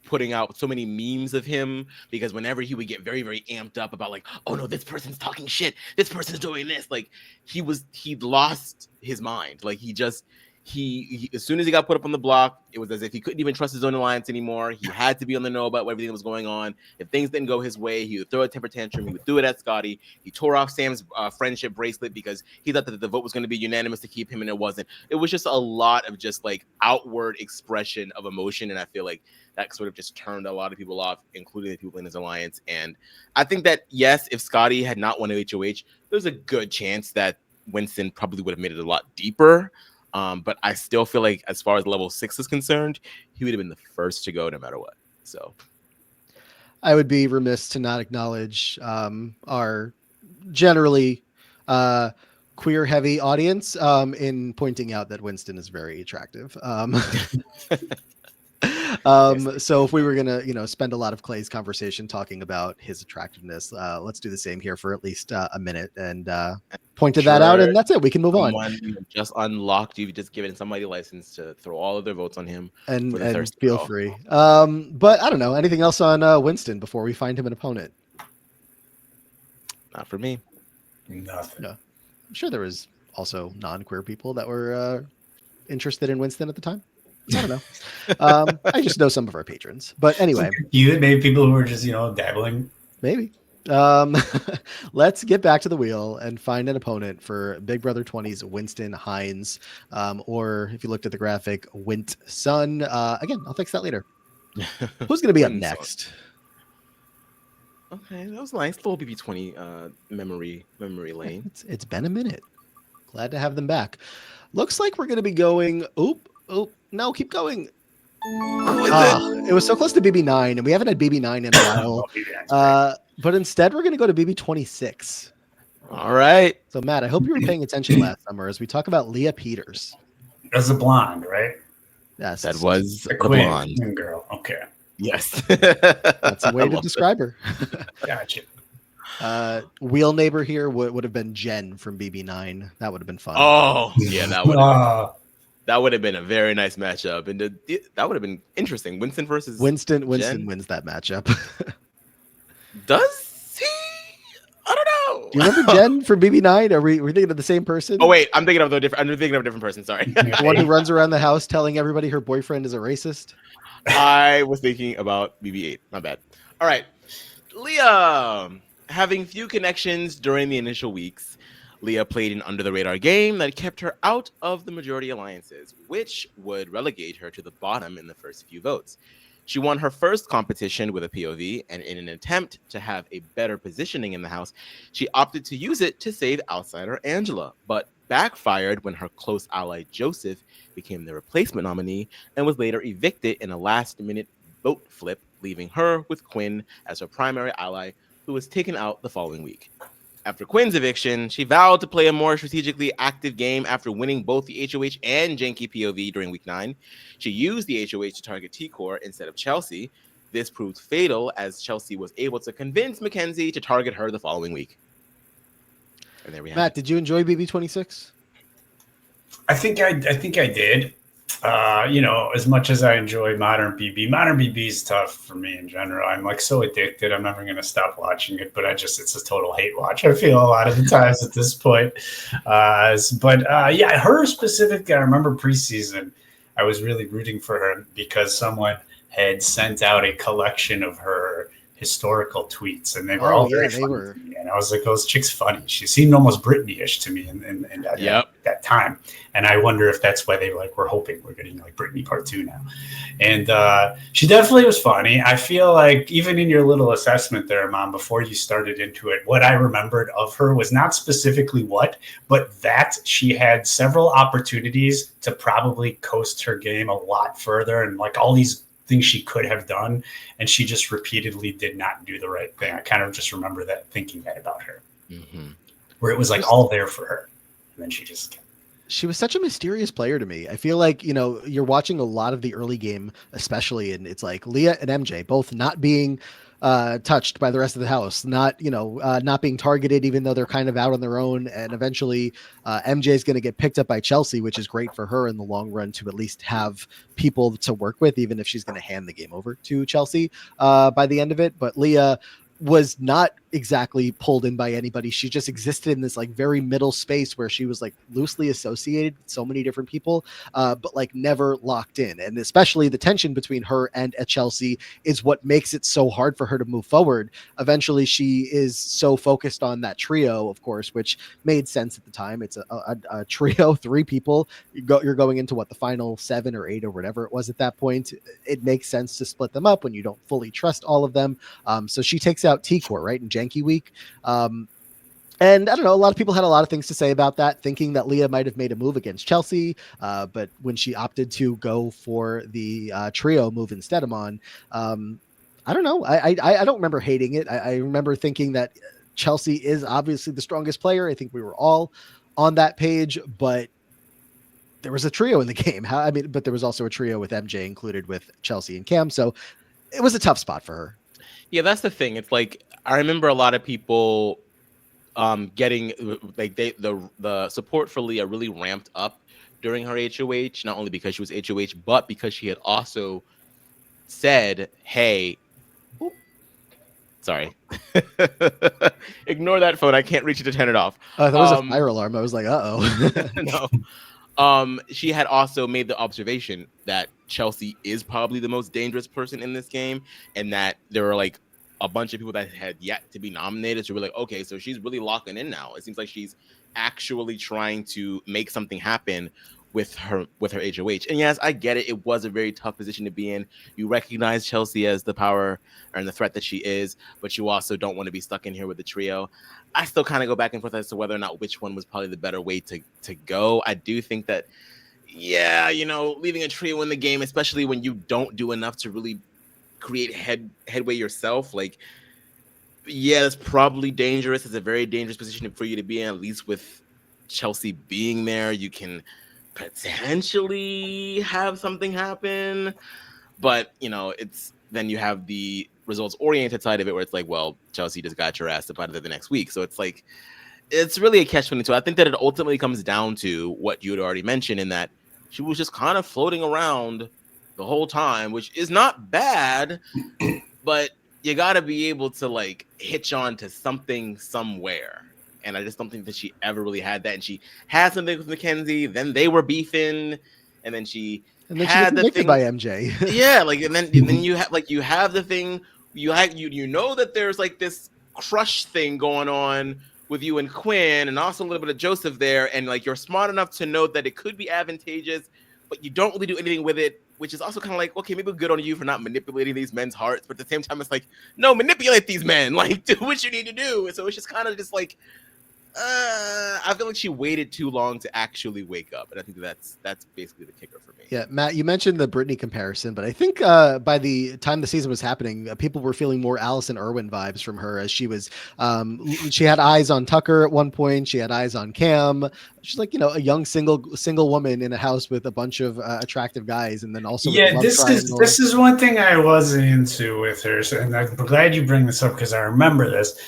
putting out so many memes of him because whenever he would get very, very amped up about like, oh no, this person's talking shit, this person's doing this, like he'd lost his mind. Like he as soon as he got put up on the block, it was as if he couldn't even trust his own alliance anymore. He had to be on the know about everything that was going on. If things didn't go his way, he would throw a temper tantrum. He would do it at Scotty. He tore off Sam's friendship bracelet because he thought that the vote was going to be unanimous to keep him, and it wasn't. It was just a lot of just like outward expression of emotion, and I feel like that sort of just turned a lot of people off, including the people in his alliance. And I think that, yes, if Scotty had not won HOH, there's a good chance that Winston probably would have made it a lot deeper. But I still feel like as far as level 6 is concerned, he would have been the first to go no matter what. So I would be remiss to not acknowledge our generally queer heavy audience in pointing out that Winston is very attractive. So if we were going to, spend a lot of Clay's conversation talking about his attractiveness, let's do the same here for at least a minute and pointed that out. And that's it. We can move on. Just unlocked. You've just given somebody a license to throw all of their votes on him. And feel free. But I don't know. Anything else on Winston before we find him an opponent? Not for me. Nothing. No. I'm sure there was also non-queer people that were interested in Winston at the time. I don't know. I just know some of our patrons. But anyway. Maybe people who were just, dabbling. Maybe. Let's get back to the wheel and find an opponent for Big Brother 20's Winston Hines. Or if you looked at the graphic, Wint Sun. Again, I'll fix that later. Who's going to be up next? Okay, that was nice. Little BB20 memory lane. It's been a minute. Glad to have them back. Looks like we're going to be going. No, keep going. It was so close to BB9, and we haven't had BB9 in a while. But instead, we're going to go to BB26. All right. So, Matt, I hope you were paying attention last summer as we talk about Leah Peters. As a blonde, right? Yes. That was a blonde girl. Okay. Yes. That's a way to describe her. Gotcha. Wheel neighbor here would have been Jen from BB9. That would have been fun. Oh, yeah, that would have been a very nice matchup, and that would have been interesting. Winston versus Winston Jen? wins that matchup. Does he? I don't know. Do you remember Jen from BB9? Are we thinking of the same person? Oh wait, I'm thinking of a different person. Sorry, the one who runs around the house telling everybody her boyfriend is a racist. I was thinking about BB-8. My bad. All right. Leah, having few connections during the initial weeks, Leah played an under-the-radar game that kept her out of the majority alliances, which would relegate her to the bottom in the first few votes. She won her first competition with a POV, and in an attempt to have a better positioning in the house, she opted to use it to save outsider Angela, but backfired when her close ally Joseph became the replacement nominee and was later evicted in a last-minute vote flip, leaving her with Quinn as her primary ally, who was taken out the following week. After Quinn's eviction, she vowed to play a more strategically active game after winning both the HOH and Janky POV during week 9. She used the HOH to target T-Core instead of Chelsea. This proved fatal as Chelsea was able to convince Mackenzie to target her the following week. And there we have Matt, it. did you enjoy BB26? I think I did. As much as I enjoy Modern BB is tough for me in general. I'm like so addicted. I'm never going to stop watching it, but it's a total hate watch. I feel a lot of the times at this point. Her specific, I remember preseason, I was really rooting for her because someone had sent out a collection of her historical tweets, and they were all very funny to me. And I was like, "Oh, this chick's funny." She seemed almost Britney-ish to me in that time. And I wonder if that's why they were hoping we're getting like Britney Part 2 now. And she definitely was funny. I feel like even in your little assessment there, Mom, before you started into it, what I remembered of her was not specifically but that she had several opportunities to probably coast her game a lot further, and like all these things she could have done, and she just repeatedly did not do the right thing. I kind of just remember thinking that about her, where it was like all there for her, and then she was such a mysterious player to me. I feel like, you're watching a lot of the early game, especially, and it's like Leah and MJ both not being touched by the rest of the house, not being targeted, even though they're kind of out on their own. And eventually MJ is going to get picked up by Chelsea, which is great for her in the long run to at least have people to work with, even if she's going to hand the game over to Chelsea by the end of it. But Leah was not exactly pulled in by anybody. She just existed in this like very middle space where she was like loosely associated with so many different people, but like never locked in. And especially the tension between her and Chelsea is what makes it so hard for her to move forward. Eventually she is so focused on that trio, of course, which made sense at the time. It's a trio, 3 people. You're going into the final 7 or 8 or whatever it was at that point. It makes sense to split them up when you don't fully trust all of them. So she takes out T-Core, right? And Janky week. And I don't know, a lot of people had a lot of things to say about that, thinking that Leah might have made a move against Chelsea. But when she opted to go for the trio move instead, Aman, I don't know. I don't remember hating it. I remember thinking that Chelsea is obviously the strongest player. I think we were all on that page, but there was a trio in the game. But there was also a trio with MJ included with Chelsea and Cam. So it was a tough spot for her. Yeah, that's the thing. It's like, I remember a lot of people getting like the support for Leah really ramped up during her HOH, not only because she was HOH, but because she had also said, hey, sorry, ignore that phone. I can't reach it to turn it off. That was a fire alarm. I was like, uh-oh. No. She had also made the observation that Chelsea is probably the most dangerous person in this game, and that there were like a bunch of people that had yet to be nominated. So we're like, okay, so she's really locking in now. It seems like she's actually trying to make something happen with her HOH. And yes, I get it. It was a very tough position to be in. You recognize Chelsea as the power and the threat that she is, but you also don't want to be stuck in here with the trio. I still kind of go back and forth as to whether or not which one was probably the better way to go. I do think that, yeah, leaving a trio in the game, especially when you don't do enough to really create headway yourself, like, yeah, that's probably dangerous. It's a very dangerous position for you to be in. At least with Chelsea being there, you can potentially have something happen, but it's then you have the results oriented side of it where it's like, well, Chelsea just got your ass up out of there the next week. So it's like, it's really a catch-22. I think that it ultimately comes down to what you had already mentioned, in that she was just kind of floating around the whole time, which is not bad, but you got to be able to like hitch on to something somewhere. And I just don't think that she ever really had that. And she had something with Mackenzie, then they were beefing, and then she And then she had gets the evicted thing by MJ. yeah, like and then you have the thing you know that there's like this crush thing going on with you and Quinn and also a little bit of Joseph there, and like you're smart enough to know that it could be advantageous, but you don't really do anything with it, which is also kind of like, okay, maybe good on you for not manipulating these men's hearts, but at the same time it's like, no, manipulate these men, like do what you need to do. And so it's just kind of just like I feel like she waited too long to actually wake up, and I think that's basically the kicker for me. Yeah, Matt, you mentioned the Brittany comparison, but I think by the time the season was happening, people were feeling more Allison Irwin vibes from her as she was. She had eyes on Tucker at one point. She had eyes on Cam. She's like, a young single woman in a house with a bunch of attractive guys, and then also with the love triangle. This is one thing I wasn't into with her, and I'm glad you bring this up because I remember this.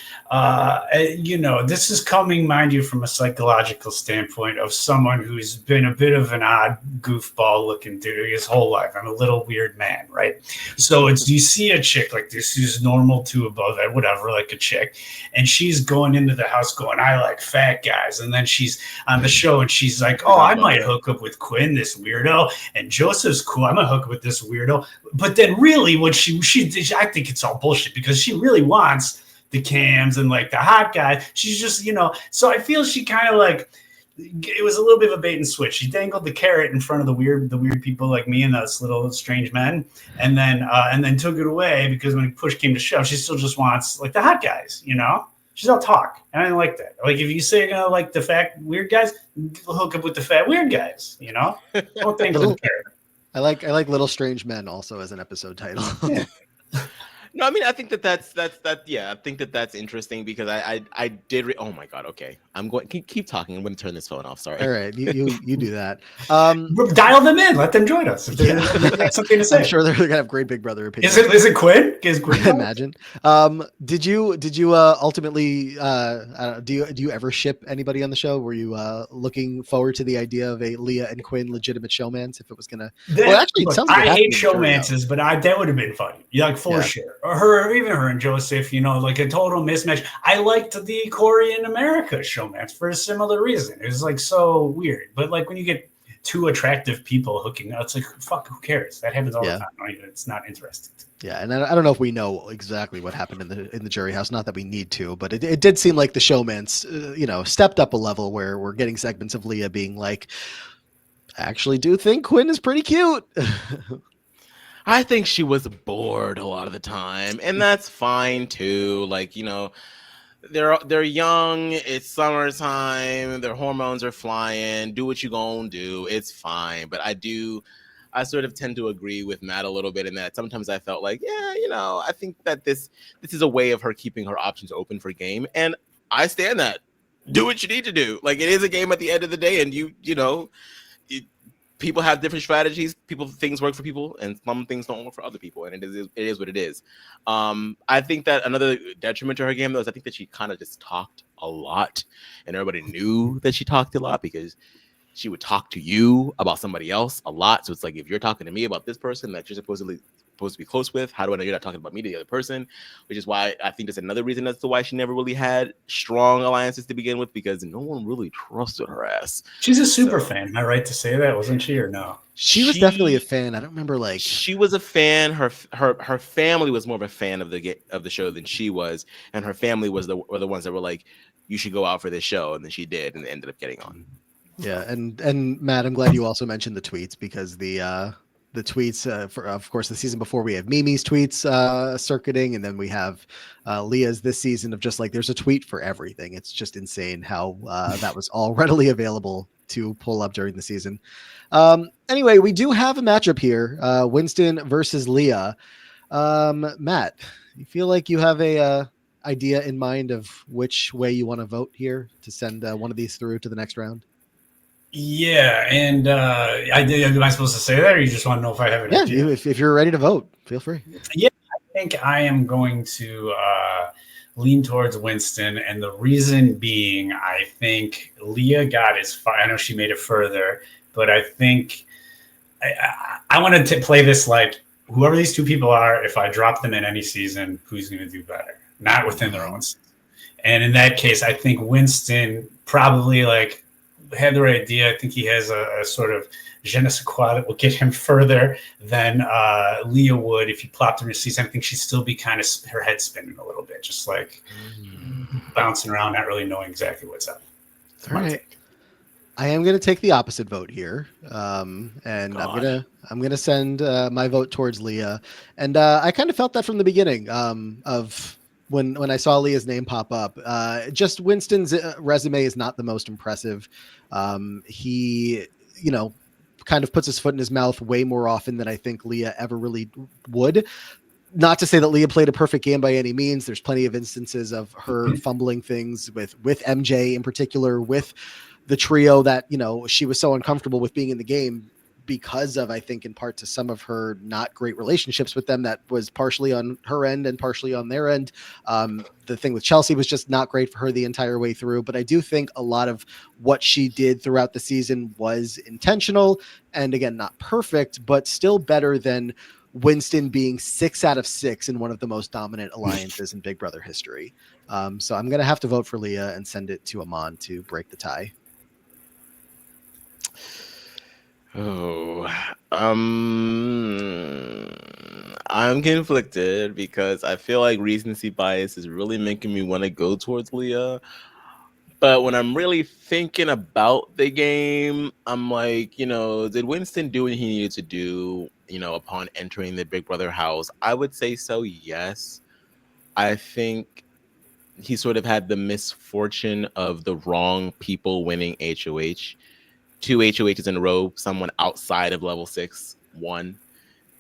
This is coming, mind you, from a psychological standpoint of someone who's been a bit of an odd goofball looking dude his whole life. I'm a little weird man, right? So you see a chick like this who's normal to above that, whatever, like a chick, and she's going into the house going, I like fat guys, and then she's on the show and she's like, oh, I might hook up with Quinn, this weirdo, and Joseph's cool, I'm gonna hook up with this weirdo. But then really what she I think it's all bullshit because she really wants the Cams and like the hot guy. She's just, so I feel she kind of like, it was a little bit of a bait and switch. She dangled the carrot in front of the weird people like me and us little strange men, and then took it away because when push came to shove, she still just wants like the hot guys, She's all talk, and I didn't like that. Like if you say you're gonna like the fat weird guys, hook up with the fat weird guys, Don't dangle the carrot. I like Little Strange Men also as an episode title. Yeah. No, I mean, I think that's yeah. I think that's interesting because I did. Oh my god. Okay, I'm going. Keep talking. I'm going to turn this phone off. Sorry. All right, you do that. Dial them in. Let them join us if they have something to say. I'm sure they're gonna have great Big Brother opinions. Is it Quinn? Is Quinn? Imagine. Did you ultimately do you ever ship anybody on the show? Were you looking forward to the idea of a Leah and Quinn legitimate showmance if it was gonna? Actually, it sounds like I hate showmances, but that would have been funny. For sure. Or even her and Joseph, like a total mismatch. I liked the Corey in America showmatch for a similar reason. It was like so weird. But like when you get two attractive people hooking up, it's like, fuck, who cares? That happens all the time. It's not interesting. Yeah, and I don't know if we know exactly what happened in the jury house. Not that we need to, but it did seem like the showman's, stepped up a level where we're getting segments of Leah being like, I actually do think Quinn is pretty cute. I think she was bored a lot of the time, and that's fine too. Like, they're young, it's summertime, their hormones are flying, do what you gonna do, it's fine. But I sort of tend to agree with Matt a little bit in that sometimes I felt like, I think that this is a way of her keeping her options open for game, and I stand that. Do what you need to do. Like, it is a game at the end of the day, and people have different strategies. Things work for people, and some things don't work for other people, and it is what it is. I think that another detriment to her game, though, is I think that she kind of just talked a lot, and everybody knew that she talked a lot because she would talk to you about somebody else a lot. So it's like, if you're talking to me about this person that you're supposed to be close with, how do I know you're not talking about me to the other person? Which is why I think that's another reason as to why she never really had strong alliances to begin with, because no one really trusted her ass. She's a super fan. Am I right to say that? Wasn't she, or no? She was definitely a fan. I don't remember she was a fan. Her family was more of a fan of the show than she was, and her family were the ones that were like, you should go out for this show, and then she did, and ended up getting on. Yeah, and Matt, I'm glad you also mentioned the tweets, because the tweets for, of course, the season before, we have Mimi's tweets circuiting, and then we have Leah's this season of just like, there's a tweet for everything. It's just insane how that was all readily available to pull up during the season. Anyway, we do have a matchup here, Winston versus Leah. Matt, you feel like you have a idea in mind of which way you want to vote here to send one of these through to the next round? Yeah, and am I supposed to say that, or you just want to know if I have an idea? Yeah, if you're ready to vote, feel free. Yeah, I think I am going to lean towards Winston, and the reason being, I think Leah got as far. I know she made it further, but I think I wanted to play this like, whoever these two people are, if I drop them in any season, who's going to do better? Not within their own season. And in that case, I think Winston probably like had the right idea. I think he has a sort of je ne sais quoi that will get him further than Leah would if you plopped her in her seats. I think she'd still be kind of her head spinning a little bit, just like bouncing around, not really knowing exactly what's up. That's my take. I am going to take the opposite vote here, and I'm gonna send my vote towards Leah. And I kind of felt that from the beginning of when I saw Leah's name pop up. Just Winston's resume is not the most impressive. He, kind of puts his foot in his mouth way more often than I think Leah ever really would. Not to say that Leah played a perfect game by any means. There's plenty of instances of her fumbling things with MJ in particular, with the trio that, she was so uncomfortable with being in the game because of, I think, in part to some of her not great relationships with them. That was partially on her end and partially on their end. The thing with Chelsea was just not great for her the entire way through. But I do think a lot of what she did throughout the season was intentional and, again, not perfect, but still better than Winston being 6 out of 6 in one of the most dominant alliances in Big Brother history. So I'm going to have to vote for Leah and send it to Aman to break the tie. I'm conflicted because I feel like recency bias is really making me want to go towards Leah. But when I'm really thinking about the game, I'm like, did Winston do what he needed to do, upon entering the Big Brother house? I would say so, yes. I think he sort of had the misfortune of the wrong people winning HOH. 2 HOHs in a row, someone outside of level 6 won.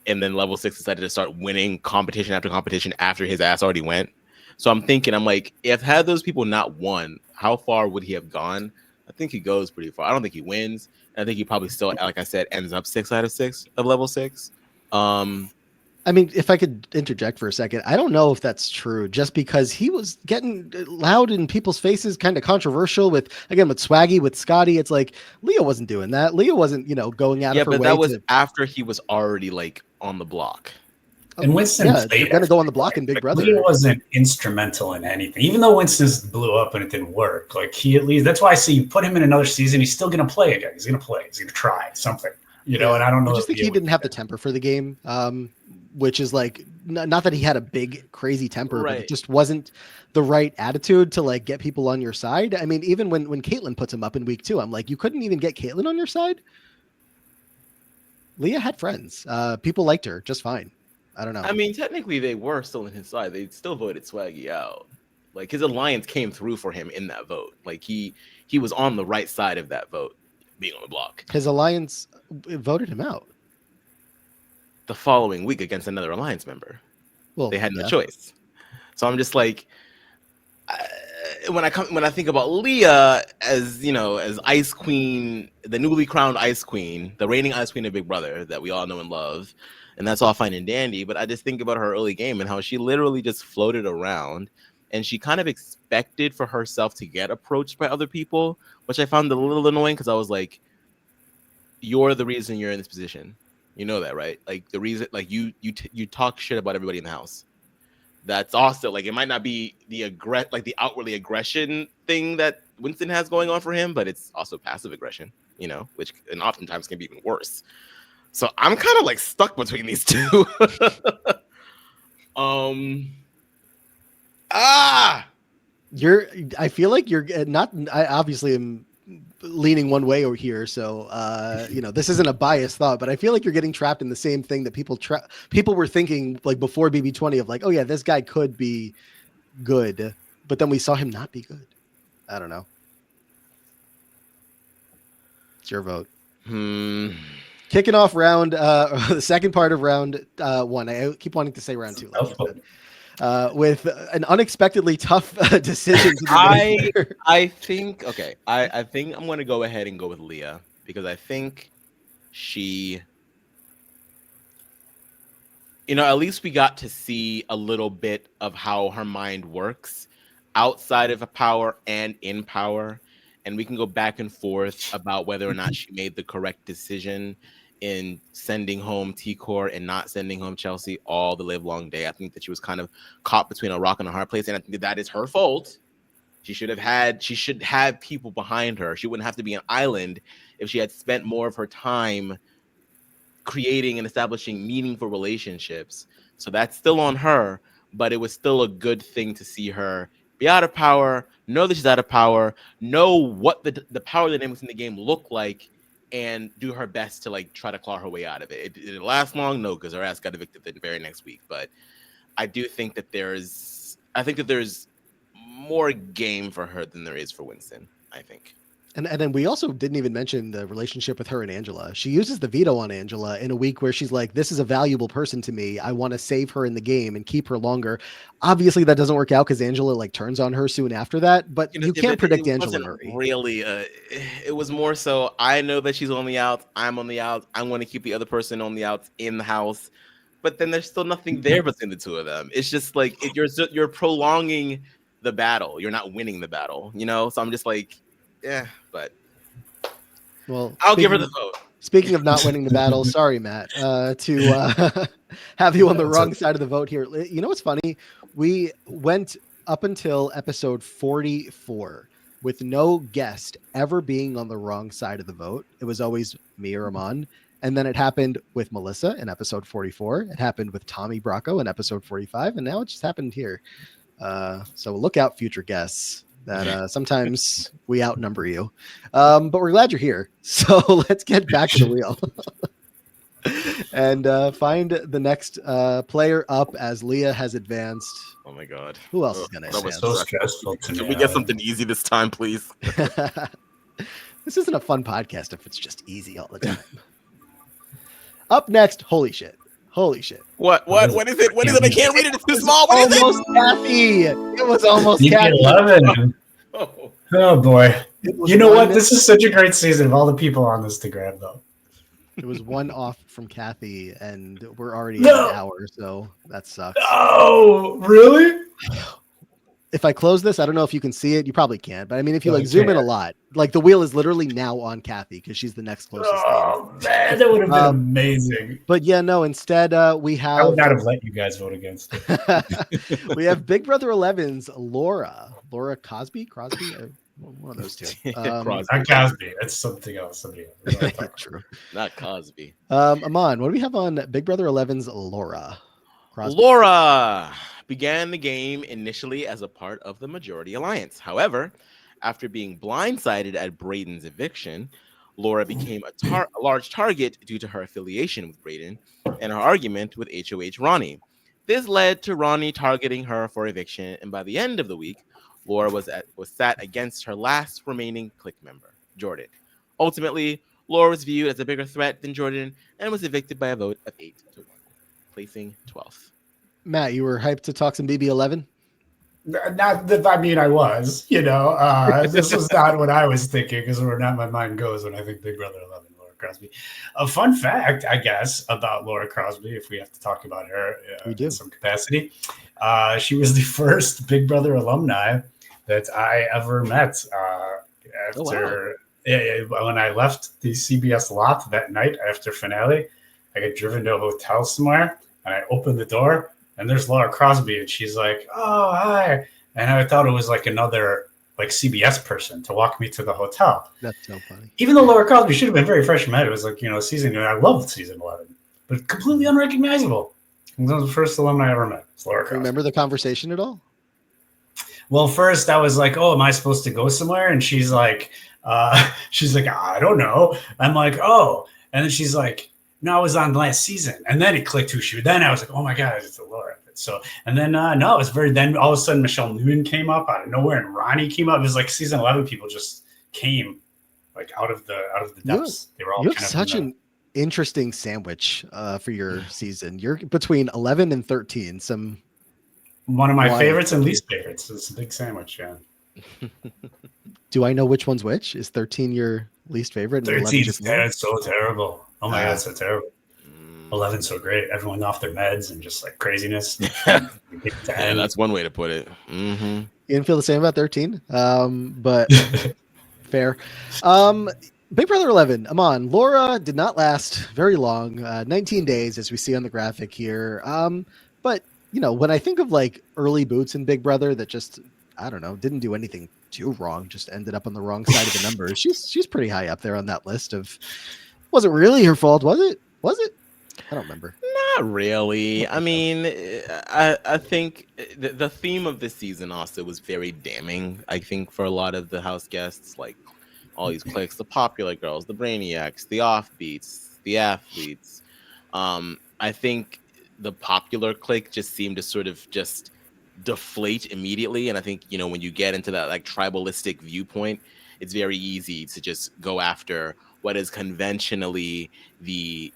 And then level 6 decided to start winning competition after competition after his ass already went. So I'm like, if had those people not won, how far would he have gone? I think he goes pretty far. I don't think he wins. I think he probably still, like I said, ends up 6 out of 6 of level 6. I mean, if I could interject for a second, I don't know if that's true, just because he was getting loud in people's faces, kind of controversial with Swaggy, with Scotty. It's like Leah wasn't doing that. Leah wasn't, going out of her way. Yeah, but that was after he was already like on the block. And Winston, you're going to go on the block in Big Brother. Leah wasn't instrumental in anything, even though Winston's blew up and it didn't work. Like he at least, that's why I say you put him in another season, he's still going to play again. He's going to play. He's going to try something, And I don't know. I just think he didn't have the temper for the game. Which is like, not that he had a big crazy temper, right, but it just wasn't the right attitude to like get people on your side. I mean, even when Caitlyn puts him up in week 2, I'm like, you couldn't even get Caitlyn on your side. Leah had friends. People liked her just fine. I don't know. I mean, technically they were still in his side. They still voted Swaggy out. Like his alliance came through for him in that vote. Like he was on the right side of that vote, being on the block. His alliance voted him out the following week against another alliance member. Well, they had no choice. So I'm just like, when I think about Leah as as Ice Queen, the newly crowned Ice Queen, the reigning Ice Queen of Big Brother that we all know and love, and that's all fine and dandy. But I just think about her early game and how she literally just floated around, and she kind of expected for herself to get approached by other people, which I found a little annoying because I was like, you're the reason you're in this position. You know that, right? Like the reason, like you talk shit about everybody in the house. That's also like, it might not be the outwardly aggression thing that Winston has going on for him, but it's also passive aggression, which and oftentimes can be even worse. So I'm kind of like stuck between these two. I feel like you're not. I obviously am leaning one way over here, so this isn't a biased thought, but I feel like you're getting trapped in the same thing that people were thinking like before BB20 of like, oh yeah, this guy could be good, but then we saw him not be good. I don't know. It's your vote. Kicking off round the second part of round 1. I keep wanting to say round 2. With an unexpectedly tough decision. I think I'm going to go ahead and go with Leah because I think she, at least we got to see a little bit of how her mind works outside of a power and in power. And we can go back and forth about whether or not she made the correct decision in sending home T-Core and not sending home Chelsea all the live long day. I think that she was kind of caught between a rock and a hard place, and I think that is her fault. She should have people behind her. She wouldn't have to be an island if she had spent more of her time creating and establishing meaningful relationships. So that's still on her, but it was still a good thing to see her be out of power, know that she's out of power, know what the power dynamics in the game look like, and do her best to like try to claw her way out of it. Did it last long? No, because her ass got evicted the very next week. But I do think that there's more game for her than there is for Winston, I think. And then we also didn't even mention the relationship with her and Angela. She uses the veto on Angela in a week where she's like, this is a valuable person to me. I want to save her in the game and keep her longer. Obviously that doesn't work out because Angela like turns on her soon after that, but you can't predict Angela Murray. Really, it was more so, I know that she's on the outs. I'm on the outs. I want to keep the other person on the outs in the house. But then there's still nothing there between the two of them. It's just like, you're prolonging the battle. You're not winning the battle, So I'm just like, yeah, but I'll give her the vote. Speaking of not winning the battle, sorry, Matt, to have you on the wrong side of the vote here. You know what's funny? We went up until episode 44 with no guest ever being on the wrong side of the vote. It was always me or Aman. And then it happened with Melissa in episode 44. It happened with Tommy Bracco in episode 45. And now it just happened here. So look out, future guests. That sometimes we outnumber you. But we're glad you're here. So let's get back to the wheel and find the next player up as Leah has advanced. Oh my God. Who else is going to advance? That was so stressful. Can we get something easy this time, please? This isn't a fun podcast if it's just easy all the time. Up next, holy shit. What is it? What is it? I can't read it. It's too small. What is almost it? Kathy. It was almost Kathy. 11. Oh boy. You know what? This is such a great season of all the people on this to grab though. It was one off from Kathy and we're already at an hour, so that sucks. Oh, really? If I close this, I don't know if you can see it. You probably can't, but I mean, if you zoom in a lot, like the wheel is literally now on Kathy because she's the next closest. Oh man, that would have been amazing. But yeah, no. Instead, we have. I would not have let you guys vote against it. We have Big Brother 11's Laura Crosby, one of those two. Not Cosby. That's something else. True. Not Cosby. Aman, what do we have on Big Brother 11's Laura? Crosby? Laura began the game initially as a part of the Majority Alliance. However, after being blindsided at Braden's eviction, Laura became a large target due to her affiliation with Braden and her argument with HOH Ronnie. This led to Ronnie targeting her for eviction, and by the end of the week, Laura was sat against her last remaining clique member, Jordan. Ultimately, Laura was viewed as a bigger threat than Jordan and was evicted by a vote of 8-1, placing 12th. Matt, you were hyped to talk some BB11? Not that, I mean, I was, this was not what I was thinking because where not my mind goes when I think Big Brother 11, Laura Crosby. A fun fact, I guess, about Laura Crosby, if we have to talk about her in some capacity. She was the first Big Brother alumni that I ever met when I left the CBS lot that night after finale. I got driven to a hotel somewhere and I opened the door. And there's Laura Crosby, and she's like, "Oh, hi!" And I thought it was like another CBS person to walk me to the hotel. That's so funny. Even though Laura Crosby should have been very fresh in my head, it was like season. I loved season 11, but completely unrecognizable. And that was the first alumni I ever met. It's Laura Crosby. Remember the conversation at all? Well, first I was like, "Oh, am I supposed to go somewhere?" And she's like, "I don't know." I'm like, "Oh," and then she's like, "No, I was on last season," and then it clicked who she was. Then I was like, "Oh my god, it's Laura." So, and then no, it was then all of a sudden Michelle Noonan came up out of nowhere, and Ronnie came up. It was like season 11 people just came out of the depths. They were all. You have such an interesting sandwich for your season. You're between 11 and 13. One of my favorites and least favorites. It's a big sandwich. Yeah. Do I know which one's which? Is 13 your least favorite? 13 is so terrible. Oh my god, it's so terrible. 11 so great. Everyone off their meds and just craziness. Yeah, that's one way to put it. Mm-hmm. You didn't feel the same about 13, but fair. Big Brother 11, Aman. Laura did not last very long, 19 days, as we see on the graphic here. But when I think of early boots in Big Brother that just I don't know, didn't do anything too wrong, just ended up on the wrong side of the numbers. She's pretty high up there on that list of, wasn't really her fault, was it? Was it? I don't remember. Not really. I mean, I think the theme of this season also was very damning. I think for a lot of the house guests, like all these cliques, the popular girls, the brainiacs, the offbeats, the athletes. I think the popular clique just seemed to sort of just deflate immediately. And I think, you know, when you get into that like tribalistic viewpoint, it's very easy to just go after what is conventionally the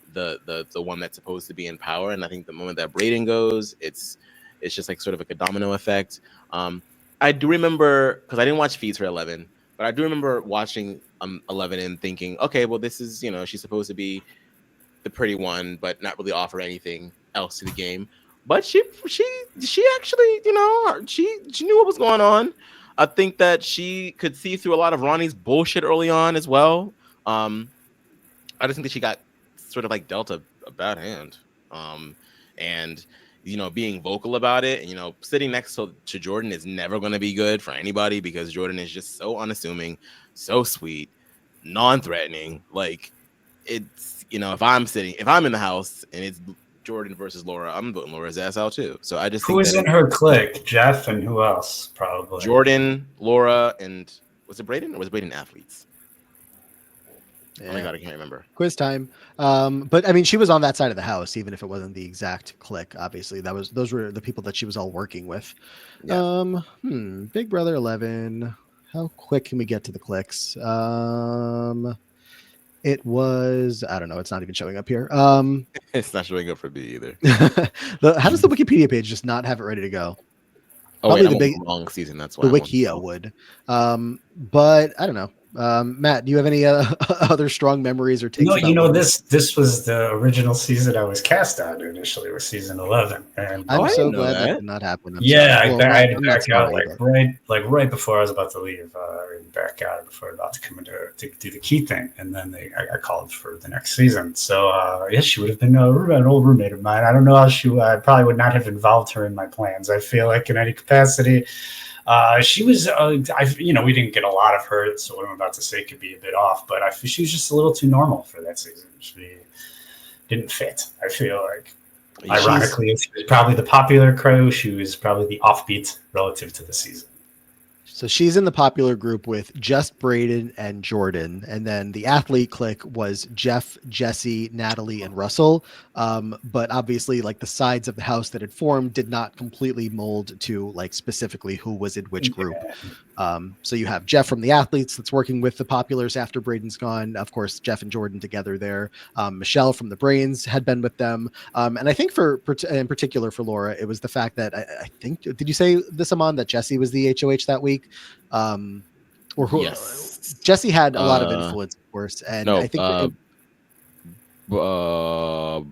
one that's supposed to be in power. And I think the moment that Brayden goes, it's just like sort of like a domino effect. I do remember, because I didn't watch feeds for 11, but I do remember watching 11 and thinking, okay, well, this is, you know, she's supposed to be the pretty one, but not really offer anything else to the game. But she actually, you know, she knew what was going on. I think that she could see through a lot of Ronnie's bullshit early on as well. I just think that she got sort of like dealt a bad hand. And, you know, being vocal about it, and, you know, sitting next to Jordan is never going to be good for anybody, because Jordan is just so unassuming, so sweet, non-threatening. Like, it's, you know, if I'm in the house and it's Jordan versus Laura, I'm voting Laura's ass out too. So I just who is in her clique? Jeff and who else? Probably Jordan, Laura, and was it Brayden, or was Brayden athletes? Yeah. Oh my god, I can't remember. Quiz time. But I mean, she was on that side of the house, even if it wasn't the exact clique. Obviously, those were the people that she was all working with. Yeah. Big Brother 11. How quick can we get to the cliques? It was, I don't know, it's not even showing up here. It's not showing up for me either. How does the Wikipedia page just not have it ready to go? Oh, Probably wait, the I'm on the wrong season. That's why the Wikia would. But I don't know. Matt, do you have any other strong memories or takes? No, about you know, Laura? this was the original season I was cast on initially, was season 11, and I'm I so didn't know glad that that. did not happen. I'm yeah, sorry. I Well, had to I'm not back out sorry, right before I was about to leave, back out before I was about to come in to do the key thing, and then I called for the next season. So yes, she would have been an old roommate of mine. I don't know how I probably would not have involved her in my plans. I feel like in any capacity. She was, we didn't get a lot of her, so what I'm about to say could be a bit off, but she was just a little too normal for that season. She didn't fit, I feel like. Ironically, she was probably the popular crow. She was probably the offbeat relative to the season. So she's in the popular group with just Brayden and Jordan. And then the athlete clique was Jeff, Jesse, Natalie, and Russell. But obviously, like, the sides of the house that had formed did not completely mold to like specifically who was in which group. So you have Jeff from the athletes that's working with the populars after Brayden's gone. Of course, Jeff and Jordan together there. Michelle from the Brains had been with them. And I think in particular for Laura, it was the fact that I think, did you say this, Aman, that Jesse was the HOH that week? Or who? Yes. Jesse had a lot of influence, of course, and No, I think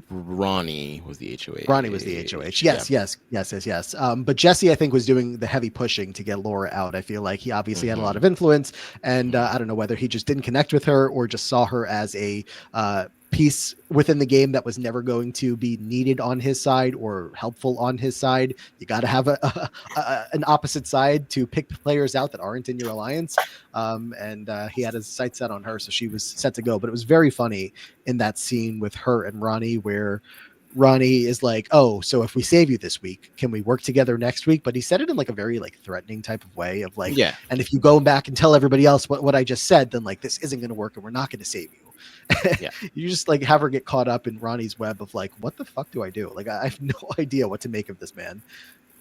Ronnie was the HOH. Ronnie was the HOH. Yes. But Jesse, I think, was doing the heavy pushing to get Laura out. I feel like he obviously had a lot of influence, and I don't know whether he just didn't connect with her or just saw her as a piece within the game that was never going to be needed on his side or helpful on his side. You got to have an opposite side to pick players out that aren't in your alliance. And he had his sights set on her, so she was set to go. But it was very funny in that scene with her and Ronnie, where Ronnie is like, "Oh, so if we save you this week, can we work together next week?" But he said it in like a very like threatening type of way of like, yeah. And if you go back and tell everybody else what I just said, then like this isn't going to work and we're not going to save you. Yeah. You just like have her get caught up in Ronnie's web of like, what the fuck do I do? Like, I have no idea what to make of this man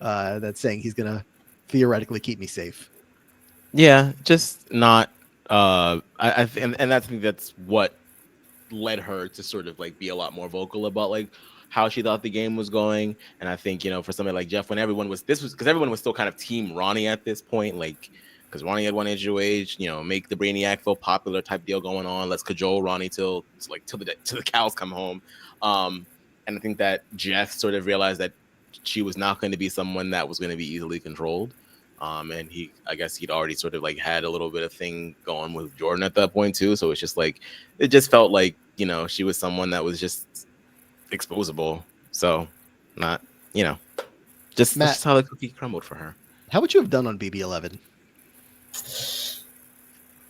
that's saying he's going to theoretically keep me safe. Yeah, just not. And I think that's what led her to sort of like be a lot more vocal about like how she thought the game was going. And I think, you know, for somebody like Jeff, when everyone was because everyone was still kind of team Ronnie at this point, like, because Ronnie had one HOH, you know, make the Brainiac feel popular type deal going on. Let's cajole Ronnie till the cows come home. And I think that Jeff sort of realized that she was not going to be someone that was going to be easily controlled. And I guess he'd already sort of like had a little bit of thing going with Jordan at that point too. So it's just like, it just felt like, you know, she was someone that was just exposable. So not, you know, just Matt, that's how the cookie crumbled for her. How would you have done on BB11?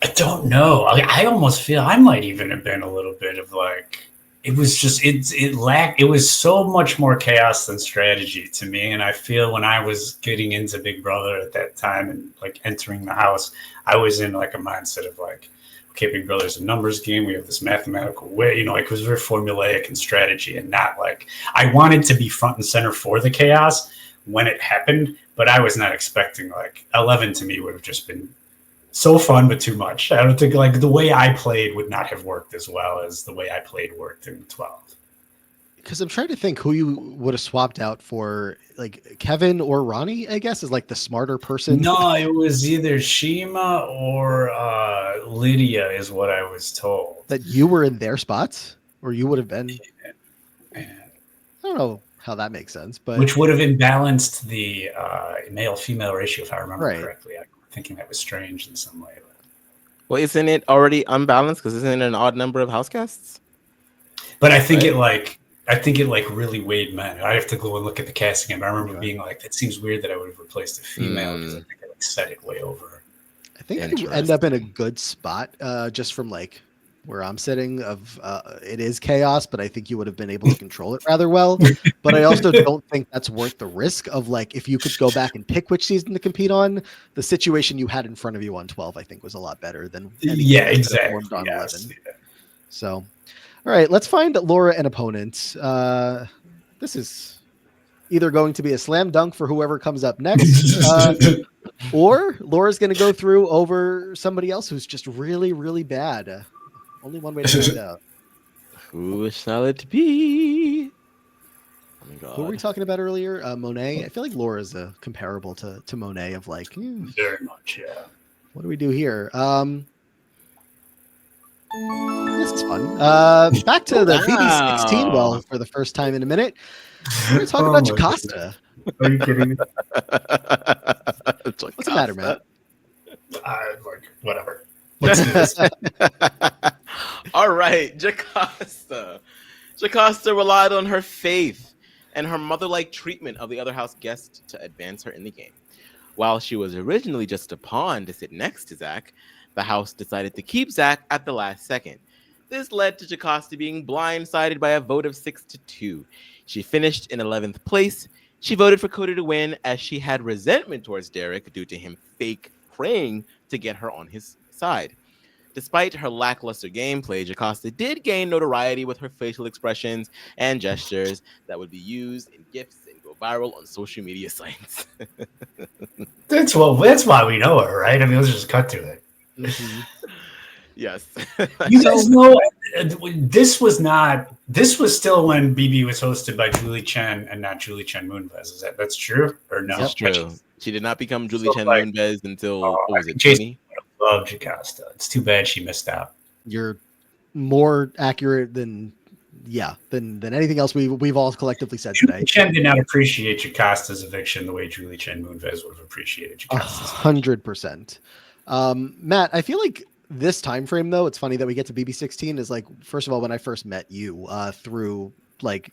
I don't know. I almost feel I might even have been a little bit of like, it was just it was so much more chaos than strategy to me. And I feel when I was getting into Big Brother at that time and like entering the house, I was in like a mindset of like, okay, Big Brother's a numbers game. We have this mathematical way, like it was very formulaic and strategy, and not like I wanted to be front and center for the chaos when it happened, but I was not expecting like 11 to me would have just been so fun, but too much. I don't think like the way I played would not have worked as well as the way I played worked in 12. Because I'm trying to think who you would have swapped out for, like Kevin or Ronnie, I guess, is like the smarter person. No, it was either Shima or Lydia is what I was told. That you were in their spots, or you would have been. Yeah. I don't know how that makes sense, but which would have imbalanced the male-female ratio, if I remember Right. correctly. I'm thinking that was strange in some way. Well, isn't it already unbalanced? Because isn't it an odd number of house guests? But I think it really weighed men. I have to go and look at the casting. And I remember being like, that seems weird that I would have replaced a female because I think I like set it way over. I think you end up in a good spot just from like where I'm sitting of it is chaos, but I think you would have been able to control it rather well. But I also don't think that's worth the risk of like, if you could go back and pick which season to compete on, the situation you had in front of you on 12, I think was a lot better than exactly. On Yes. 11. Yeah. So, all right, let's find Laura an opponent. This is either going to be a slam dunk for whoever comes up next, or Laura's going to go through over somebody else who's just really, really bad. Only one way to find out. Who shall it be? Oh my God. Who were we talking about earlier? Monet. I feel like Laura's comparable to Monet of like, Very much, yeah. what do we do here? This is fun. Back to the BB16 well for the first time in a minute. We're going to talk about Jaca. Are you kidding me? What's the matter, man? Whatever. Let's do this. All right, Jaca. Jaca relied on her faith and her mother-like treatment of the other house guests to advance her in the game. While she was originally just a pawn to sit next to Zach, the house decided to keep Zach at the last second. This led to Jaca being blindsided by a vote of 6-2. She finished in 11th place. She voted for Cody to win as she had resentment towards Derek due to him fake praying to get her on his side. Despite her lackluster gameplay, Jaca did gain notoriety with her facial expressions and gestures that would be used in GIFs and go viral on social media sites. That's why we know her, right? I mean, let's just cut to it. Mm-hmm. Yes. You guys know this was still when BB was hosted by Julie Chen and not Julie Chen Moonves. Is that's true or no? That's true. She did not become Julie Chen Moonves until what was it, Jason 20? Love Jaca. It's too bad she missed out. You're more accurate than anything else we've all collectively said today. Julie Chen did not appreciate Jacasta's eviction the way Julie Chen Moonves would have appreciated Jacasta's. 100%. Matt, I feel like this time frame though, it's funny that we get to BB16 is like, first of all, when I first met you through like,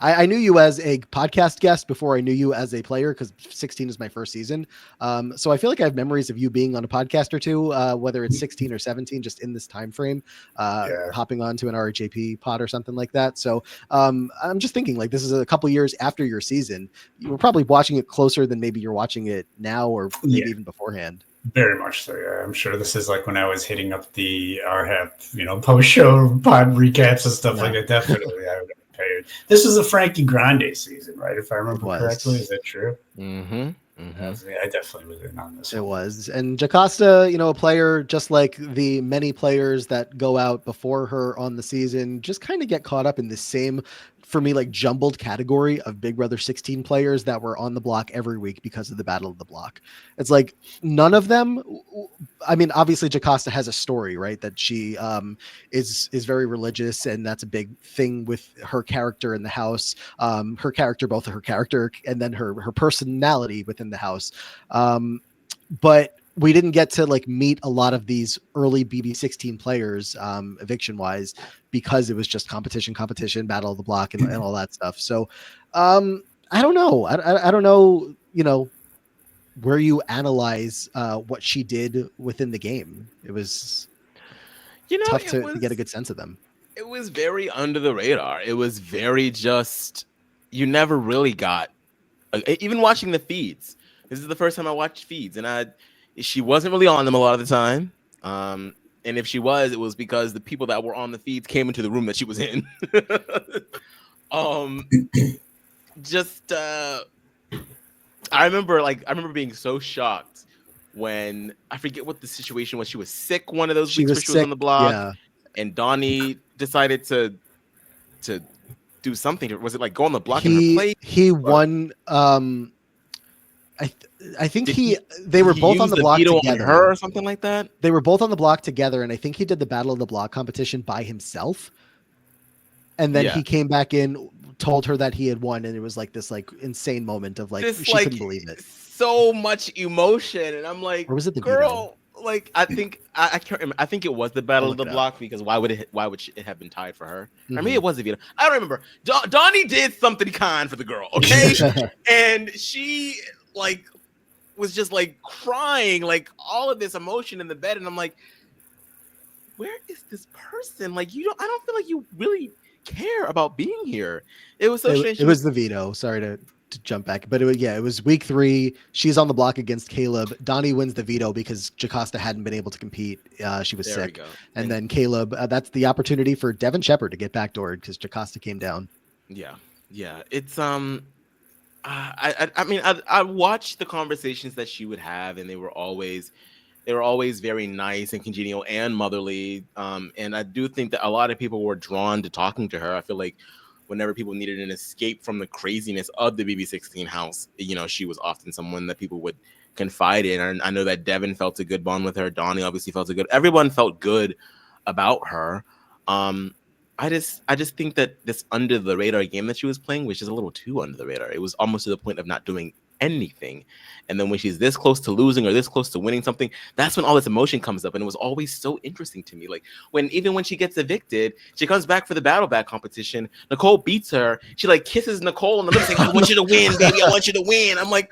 I knew you as a podcast guest before I knew you as a player because 16 is my first season. So I feel like I have memories of you being on a podcast or two, whether it's 16 or 17, just in this time frame, hopping onto an RHAP pod or something like that. So I'm just thinking like this is a couple years after your season. You were probably watching it closer than maybe you're watching it now or maybe even beforehand. Very much so, yeah. I'm sure this is like when I was hitting up the RHAP, post-show pod recaps and stuff like that. Definitely, I would have paid. This was a Frankie Grande season, right? If I remember correctly, is that true? Mm-hmm. I definitely was in on this. It was. And Jaca, a player just like the many players that go out before her on the season, just kind of get caught up in the same, for me, like jumbled category of Big Brother 16 players that were on the block every week because of the Battle of the Block. It's like none of them. I mean, obviously Jaca has a story, right? That she is very religious, and that's a big thing with her character in the house. Her character, both her character and then her personality within the house. But we didn't get to like meet a lot of these early BB16 players eviction wise because it was just competition, Battle of the Block and all that stuff. So I don't know. I don't know, where you analyze what she did within the game. It was tough to get a good sense of them. It was very under the radar. It was very just, you never really got, even watching the feeds. This is the first time I watched feeds, and she wasn't really on them a lot of the time. And if she was, it was because the people that were on the feeds came into the room that she was in. I remember being so shocked when, I forget what the situation was. She was sick one of those weeks where she was on the block. Yeah. And Donnie decided to do something. Was it like go on the block in her place? He won. I think they were both on the block together. On her or something like that. They were both on the block together, and I think he did the Battle of the Block competition by himself. And then he came back in, told her that he had won, and it was like this insane moment of she couldn't believe it. So much emotion, and I'm like, or was it the girl? Like, I think I can't remember. I think it was the Battle of the Block, because why would it have been tied for her? Mm-hmm. I mean, it was the veto. I don't remember. Donnie did something kind for the girl, okay? And she was just crying, all of this emotion in the bed, and I'm like, where is this person? I don't feel like you really care about being here. It was so strange. It was the veto. Sorry to jump back, but it was week 3. She's on the block against Caleb. Donnie wins the veto because Jaca hadn't been able to compete. She was sick. And then Caleb, that's the opportunity for Devin Shepard to get backdoored because Jaca came down. Yeah. It's I mean, I watched the conversations that she would have, and they were always very nice and congenial and motherly. And I do think that a lot of people were drawn to talking to her. I feel like whenever people needed an escape from the craziness of the BB16 house, she was often someone that people would confide in. And I know that Devin felt a good bond with her. Donnie obviously felt everyone felt good about her. I just think that this under the radar game that she was playing was just a little too under the radar. It was almost to the point of not doing anything. And then when she's this close to losing or this close to winning something, that's when all this emotion comes up. And it was always so interesting to me. Even when she gets evicted, she comes back for the battle back competition. Nicole beats her. She kisses Nicole on the lips, saying, I want you to win, baby. I want you to win. I'm like,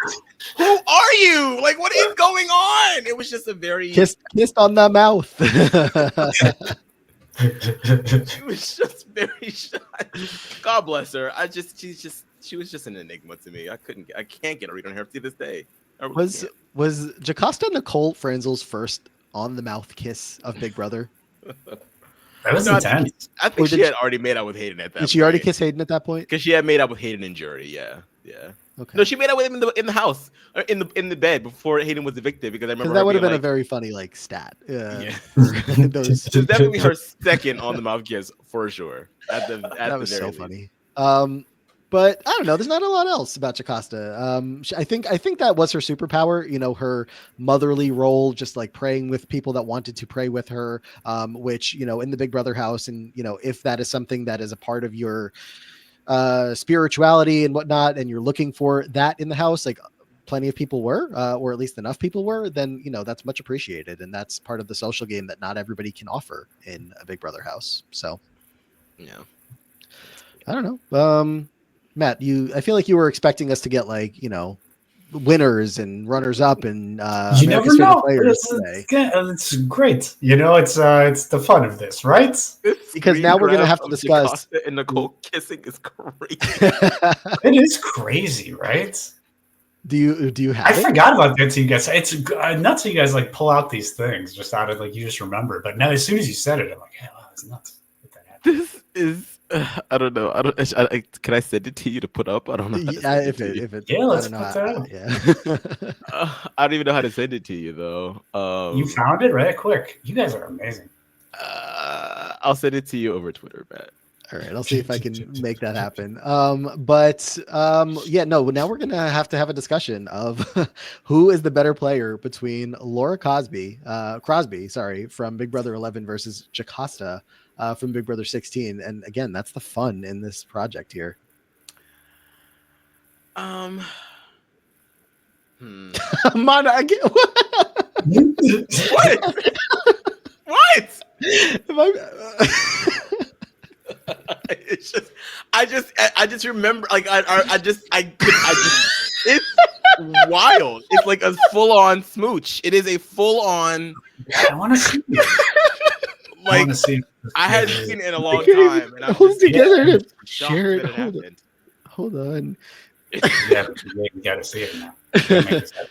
who are you? What is going on? It was just a very kissed on the mouth. She was just very shy. God bless her. She was just an enigma to me. I can't get a read on her to this day. Was Jaca Nicole Franzel's first on the mouth kiss of Big Brother? That was intense. I think she had already made out with Hayden at that point. Did she already kiss Hayden at that point? Because she had made out with Hayden and Jury, yeah. Okay. No, she made out with him in the house, or in the bed before Hayden was evicted. Because I remember that would have been a very funny stat. Yeah. It was definitely her second on the mouth kiss for sure. That was so funny. But I don't know. There's not a lot else about Jaca. I think that was her superpower. Her motherly role, just praying with people that wanted to pray with her. Which in the Big Brother house, and if that is something that is a part of your spirituality and whatnot, and you're looking for that in the house, plenty of people were, or at least enough people were, then that's much appreciated, and that's part of the social game that not everybody can offer in a Big Brother house. So, yeah, I don't know. Matt, I feel like you were expecting us to get winners and runners up and you never know. It's great. It's the fun of this, right? Because now we're gonna have to discuss. Jaca and Nicole kissing is crazy. It is crazy, right? Do you have? I forgot about that to you guys. It's nuts. You guys pull out these things just out of you just remember. But now, as soon as you said it, I'm like, yeah, wow, it's nuts. This is. I don't know. Can I send it to you to put up? I don't know. Yeah, let's put that out. Yeah. I don't even know how to send it to you though. You found it right quick. You guys are amazing. I'll send it to you over Twitter, Matt. All right, I'll see if I can make that happen. Now we're gonna have to have a discussion of who is the better player between Laura Crosby, from Big Brother 11 versus Jaca from Big Brother 16. And again, that's the fun in this project here. Aman, again. What? It's just I just remember I just It's wild. It's like a full-on smooch. It is a full-on. I want to see it. I Like want to see. I hadn't seen it in a long time, and I'm hold just together to shocked share that it. it happened. Hold on. Yeah, you got to see it now. You gotta make this happen.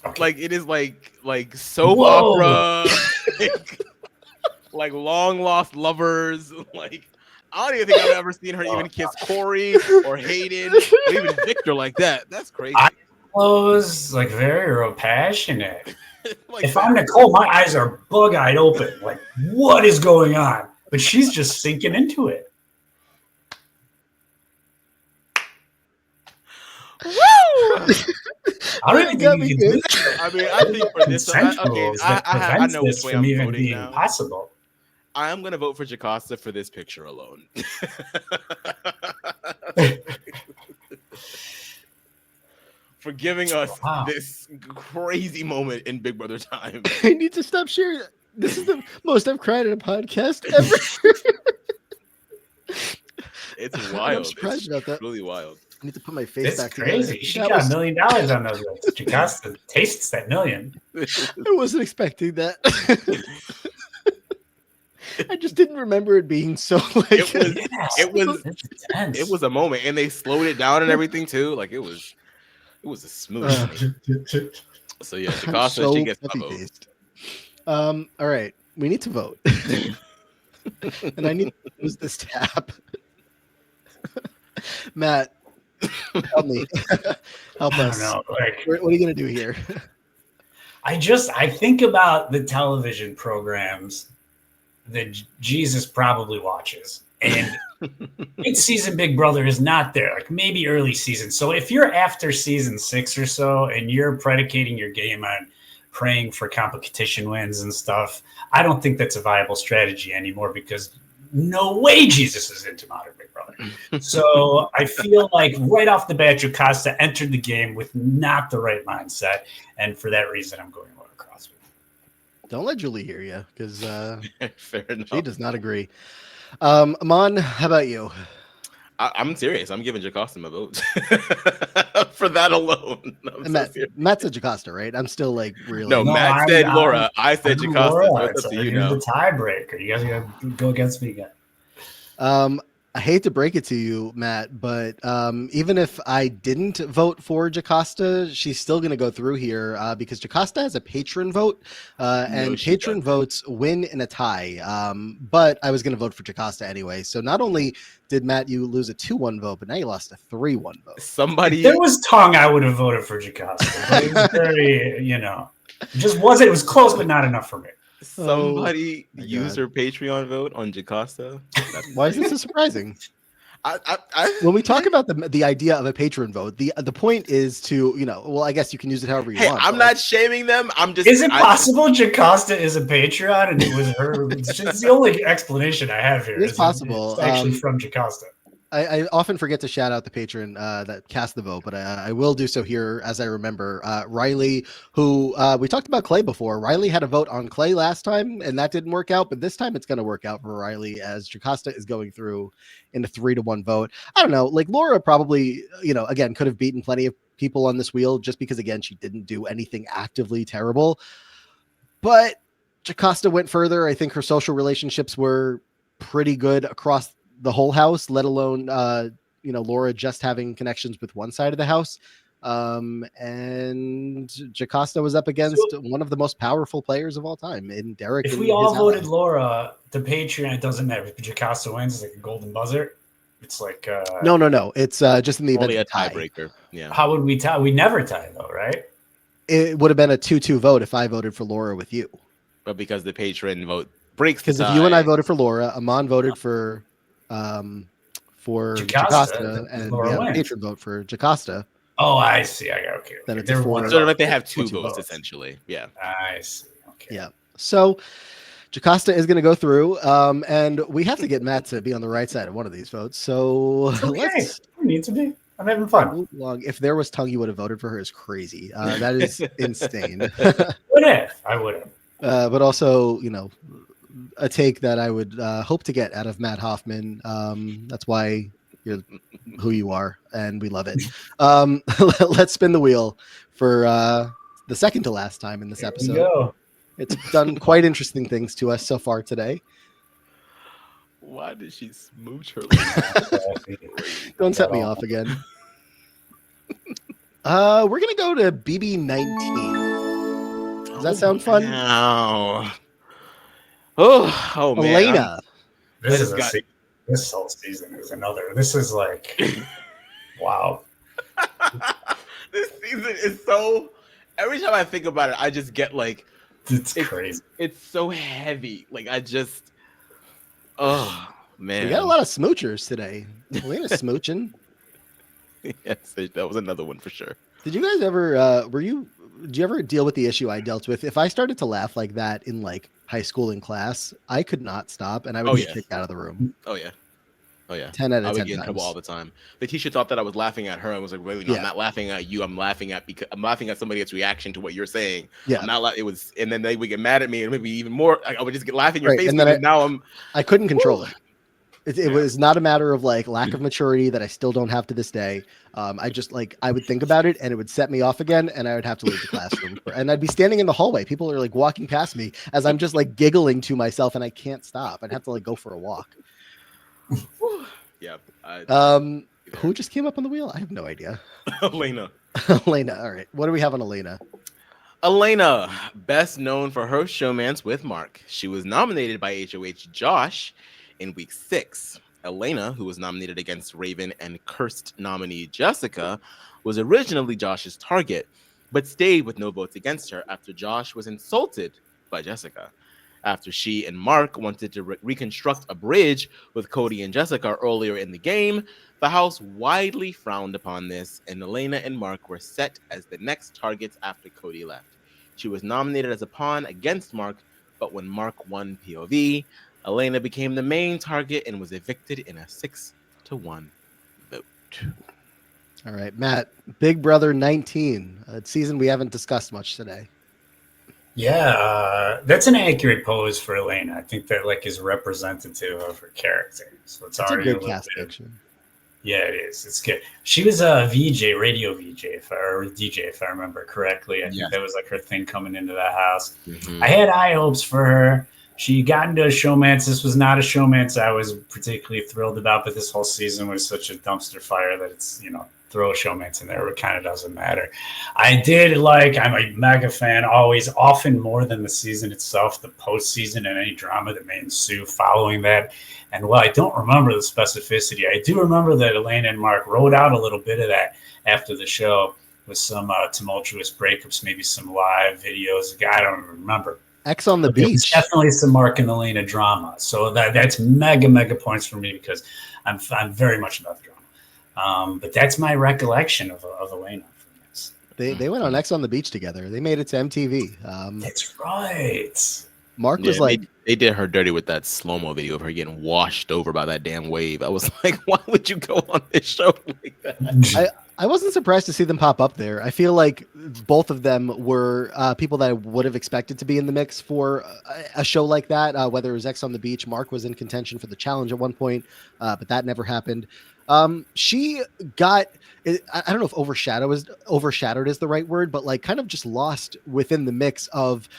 Okay. Like it is like soap Whoa. opera, like long lost lovers. Like I don't even think I've ever seen her even kiss Corey or Hayden or even Victor like that. That's crazy. Clothes, like very real passionate. Like If I'm Nicole, my eyes are bug-eyed open. Like, what is going on? But she's just sinking into it. woo! I don't even think you can do I mean, I think for this, okay, consensuals that I prevents know which this way from I'm even voting being now. possible. I am gonna vote for Jaca for this picture alone. For giving us this crazy moment in Big Brother time. I need to stop sharing. This is the most I've cried in a podcast ever. It's wild. I'm surprised about that. Really wild. I need to put my face It's back crazy. together. She That got was- $1 million on those lips. Jaca tastes that million. I wasn't expecting that. I just didn't remember it being so like. It was a moment, and they slowed it down and everything too. Like it was a smooth. So yeah, Jaca so she gets my vote. puppy-faced. All right, we need to vote, and I need to use this tab. Matt, help me. Help I us. don't know. Like, What are you gonna do here? I think about the television programs that Jesus probably watches. And mid-season Big Brother is not there, like maybe early season. So if you're after season 6 or so and you're predicating your game on praying for competition wins and stuff, I don't think that's a viable strategy anymore because no way Jesus is into modern Big Brother. So I feel like right off the bat, Jaca entered the game with not the right mindset. And for that reason, I'm going Laura Crosby. Don't let Julie hear you, because Fair enough. she does not agree. Aman, how about you? I'm serious. I'm giving Jaca my vote for that alone. Matt said Jaca, right? I'm still like really. No, Matt said Laura. I said Jaca. So it's up to you now. The tiebreaker. You guys got to go against me again. I hate to break it to you, Matt, but even if I didn't vote for Jaca, she's still going to go through here because Jaca has a patron vote, and patron votes win in a tie. But I was going to vote for Jaca anyway. So not only did Matt you lose a 2-1 vote, but now you lost a 3-1 vote. Somebody, if there was tongue, I would have voted for Jaca. But it was very, it just wasn't. It was close, but not enough for me. Somebody use her Patreon vote on Jaca. Why is this so surprising? I When we talk about the idea of a patron vote, the point is to, well, I guess you can use it however you want. I'm not shaming them. I'm just. Is it possible Jaca is a Patreon and it was her? It's the only explanation I have here. It's possible. It's actually from Jaca. I often forget to shout out the patron that cast the vote, but I will do so here as I remember. Riley, who we talked about Clay before. Riley had a vote on Clay last time, and that didn't work out. But this time it's going to work out for Riley as Jaca is going through in a 3-1 vote. I don't know. Like Laura probably, again, could have beaten plenty of people on this wheel just because, again, she didn't do anything actively terrible. But Jaca went further. I think her social relationships were pretty good across the whole house, let alone Laura just having connections with one side of the house. And Jaca was up against one of the most powerful players of all time in Derek. If we all voted Laura, the Patreon, it doesn't matter. If Jaca wins, it's like a golden buzzer. It's like no. It's just in the event only a tie. tiebreaker. Yeah. How would we tie? We never tie though, right? It would have been a 2-2 vote if I voted for Laura with you. But because the patron vote breaks, because if you and I voted for Laura, Aman voted for Jaca, and we have a patron vote for Jaca. Oh, I see. I got okay. Then it's sort of like they have two votes essentially. Yeah, I see. Okay. Yeah. So Jaca is going to go through, and we have to get Matt to be on the right side of one of these votes. So let's. We need to be. I'm having fun. If there was tongue, you would have voted for her. Is crazy. That is insane. Would have. I would have. But also, a take that I would hope to get out of Matt Hoffman. That's why You're who you are, and we love it. Let's spin the wheel for the second to last time in this Here we episode. go. It's done quite interesting things to us so far today. Why did she smooch her? Don't set me off again. We're gonna go to BB19. Does that sound fun? Wow. Oh man. Elena. This whole season is another. This is like, wow. This season is so. Every time I think about it, I just get like, it's crazy. It's so heavy. Like I just, oh man. We got a lot of smoochers today. Elena smooching. Yes, that was another one for sure. Did you guys ever? Did you ever deal with the issue I dealt with? If I started to laugh like that in like high school in class, I could not stop, and I would get kicked out of the room. Oh yeah. 10 out of 10 I would get in times. trouble all the time. The teacher thought that I was laughing at her. I was like, really? No, Yeah. I'm not laughing at you. I'm laughing at somebody else's reaction to what you're saying. Yeah. I'm not it was, and then they would get mad at me, and maybe even more. I would just get laughing in your Right, face, and then and now I couldn't control it. It Yeah. was not a matter of like lack of maturity that I still don't have to this day. I just like I would think about it and it would set me off again, and I would have to leave the classroom. And I'd be standing in the hallway. People are like walking past me as I'm just like giggling to myself, and I can't stop. I'd have to like go for a walk. Yeah. Who just came up on the wheel? I have no idea. Elena. Elena. All right. What do we have on Elena? Elena, best known for her showmance with Mark. She was nominated by HOH Josh in week 6. Elena, who was nominated against Raven and cursed nominee Jaca, was originally Josh's target, but stayed with no votes against her after Josh was insulted by Jaca. After she and Mark wanted to reconstruct a bridge with Cody and Jaca earlier in the game, the house widely frowned upon this, and Elena and Mark were set as the next targets after Cody left. She was nominated as a pawn against Mark, but when Mark won POV, Elena became the main target and was evicted in a 6-1 vote. All right, Matt, Big Brother 19, a season we haven't discussed much today. Yeah, that's an accurate pose for Elena. I think that like is representative of her character. So it's It's a already good a cast bit. picture. Yeah, it is. It's good. She was a VJ, radio VJ, or DJ, if I remember correctly. I think that was like her thing coming into the house. Mm-hmm. I had high hopes for her. She got into a showmance. This was not a showmance I was particularly thrilled about, but this whole season was such a dumpster fire that it's, throw a showmance in there. It kind of doesn't matter. I'm a mega fan always, often more than the season itself, the postseason and any drama that may ensue following that. And while I don't remember the specificity, I do remember that Elena and Mark wrote out a little bit of that after the show with some tumultuous breakups, maybe some live videos. I don't remember. X on the beach. Definitely some Mark and Elena drama. So that's mega points for me because I'm very much about the drama. But that's my recollection of Elena from this. They went on X on the beach together. They made it to MTV. That's right. Mark was like, they did her dirty with that slow-mo video of her getting washed over by that damn wave. I was like, why would you go on this show like that? I wasn't surprised to see them pop up there. I feel like both of them were people that I would have expected to be in the mix for a show like that, whether it was X on the Beach. Mark was in contention for the challenge at one point, but that never happened. She got, I don't know if overshadowed is the right word, but like kind of just lost within the mix of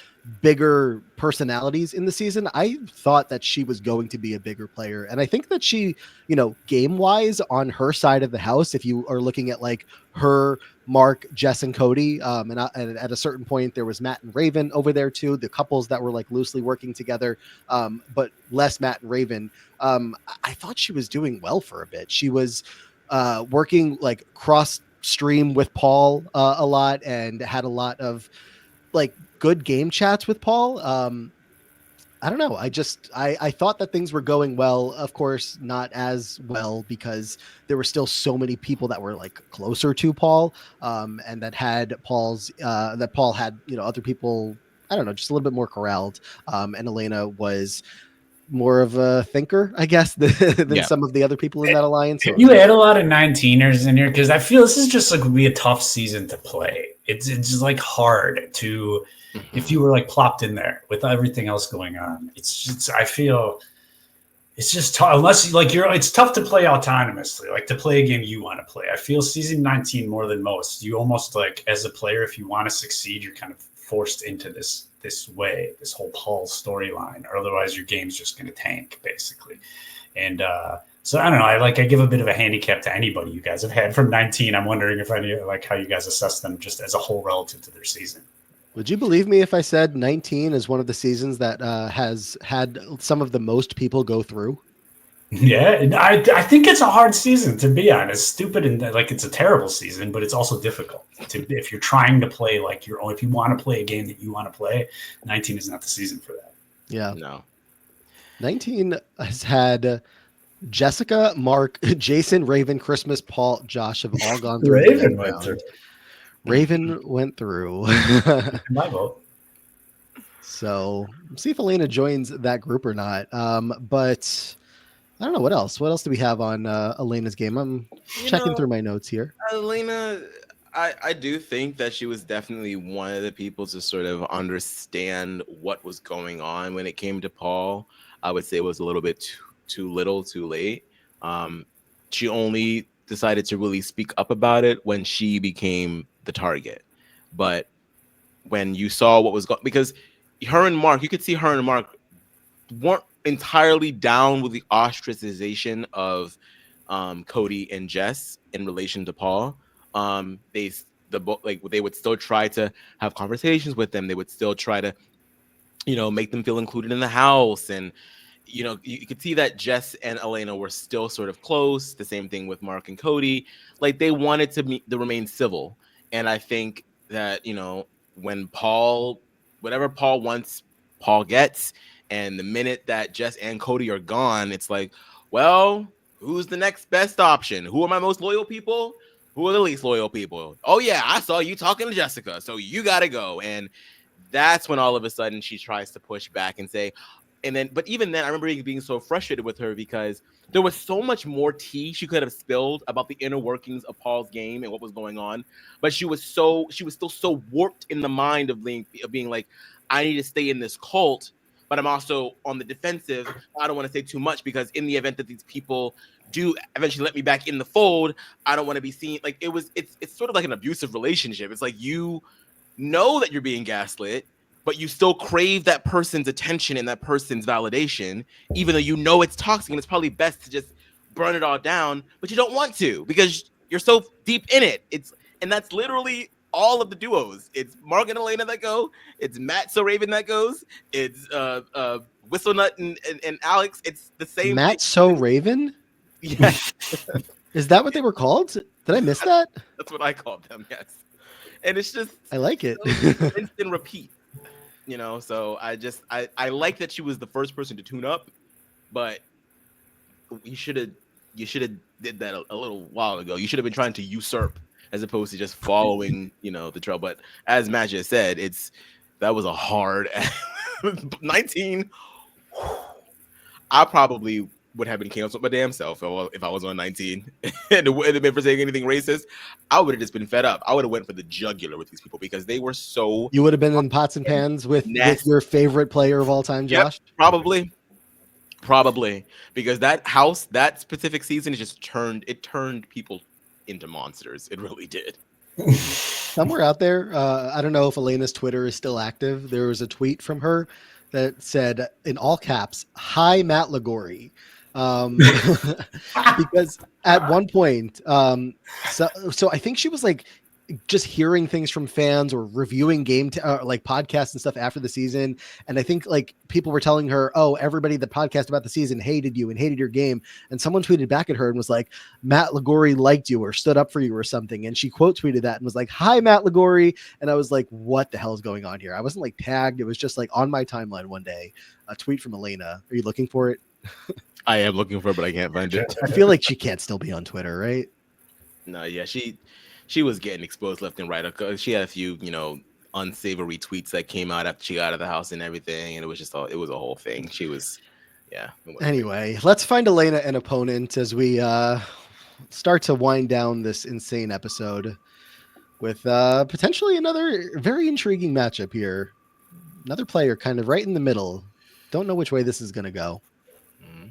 bigger personalities in the season. I thought that she was going to be a bigger player. And I think that she, game wise on her side of the house, if you are looking at like her, Mark, Jess and Cody, and at a certain point there was Matt and Raven over there too, the couples that were like loosely working together, but less Matt and Raven. I thought she was doing well for a bit. She was working like cross stream with Paul a lot and had a lot of like good game chats with Paul. I don't know. I thought that things were going well. Of course, not as well because there were still so many people that were like closer to Paul, and that had Paul had, other people, I don't know, just a little bit more corralled. And Elena was more of a thinker, I guess, than some of the other people in that alliance. You had a lot of 19ers in here because I feel this is just like would be a tough season to play. It's just like hard to, if you were like plopped in there with everything else going on. I feel it's just tough unless it's tough to play autonomously, like to play a game you want to play. I feel season 19 more than most. You almost like as a player, if you want to succeed, you're kind of forced into this whole Paul storyline, or otherwise your game's just going to tank basically. And so I don't know. I give a bit of a handicap to anybody you guys have had from 19. I'm wondering if how you guys assess them just as a whole relative to their season. Would you believe me if I said 19 is one of the seasons that has had some of the most people go through? Yeah, I think it's a hard season, to be honest. Stupid and it's a terrible season, but it's also difficult if you're trying to play like your own. If you want to play a game that you want to play, 19 is not the season for that. Yeah, No. 19 has had Jessica, Mark, Jason, Raven, Christmas, Paul, Josh have all gone through. Raven went through. Raven went through. My vote. So see if Elena joins that group or not. But I don't know what else. What else do we have on Elena's game? I'm checking through my notes here. Elena, I do think that she was definitely one of the people to sort of understand what was going on when it came to Paul. I would say it was a little bit too little, too late. She only decided to really speak up about it when she became the target. But when you saw what was going, because her and Mark, you could see her and Mark weren't entirely down with the ostracization of Cody and Jess in relation to Paul. They would still try to have conversations with them. They would still try to, make them feel included in the house. And, you could see that Jess and Elena were still sort of close. The same thing with Mark and Cody. Like they wanted to remain civil. And I think that, when whatever Paul wants, Paul gets. And the minute that Jess and Cody are gone, it's like, well, who's the next best option? Who are my most loyal people? Who are the least loyal people? Oh, yeah, I saw you talking to Jessica, so you got to go. And that's when all of a sudden she tries to push back and say, but even then, I remember being so frustrated with her because there was so much more tea she could have spilled about the inner workings of Paul's game and what was going on. But she was still so warped in the mind of being like, I need to stay in this cult. But I'm also on the defensive. I don't want to say too much because in the event that these people do eventually let me back in the fold, I don't want to be seen. Like it's sort of like an abusive relationship. It's like you know that you're being gaslit, but you still crave that person's attention and that person's validation, even though you know it's toxic and it's probably best to just burn it all down, but you don't want to because you're so deep in it. And that's literally all of the duos. It's Mark and Elena that go. It's Matt So Raven that goes. It's Whistlenut and Alex. It's the same. Matt So Raven? Yeah. Is that what they were called? Did I miss that? That's what I called them, yes. And it's just I like it. instant repeat. So I like that she was the first person to tune up, but you should have did that a little while ago. You should have been trying to usurp as opposed to just following, the trail. But as Matt just said, that was a hard 19. I probably would have been canceled my damn self if I was on 19 and it would have been for saying anything racist. I would have just been fed up. I would have went for the jugular with these people because they were so. You would have been in pots and pans with your favorite player of all time, Josh? Yep, probably because that specific season just turned people into monsters. It really did. Somewhere out there, I don't know if Elena's Twitter is still active. There was a tweet from her that said in all caps, "Hi, Matt Lagori." Because at one point, so I think she was like just hearing things from fans or reviewing like podcasts and stuff after the season. And I think like people were telling her, oh, everybody that podcast about the season hated you and hated your game. And someone tweeted back at her and was like, Matt Lagori liked you or stood up for you or something. And she quote tweeted that and was like, hi, Matt Lagori. And I was like, what the hell is going on here? I wasn't like tagged. It was just like on my timeline one day, a tweet from Elena. Are you looking for it? I am looking for it, but I can't find it. I feel like she can't still be on Twitter, right? No, yeah, she was getting exposed left and right. She had a few, unsavory tweets that came out after she got out of the house and everything, and it was a whole thing. She was, yeah. Anyway, let's find Elena an opponent as we start to wind down this insane episode with potentially another very intriguing matchup here. Another player kind of right in the middle. Don't know which way this is going to go. Mm-hmm.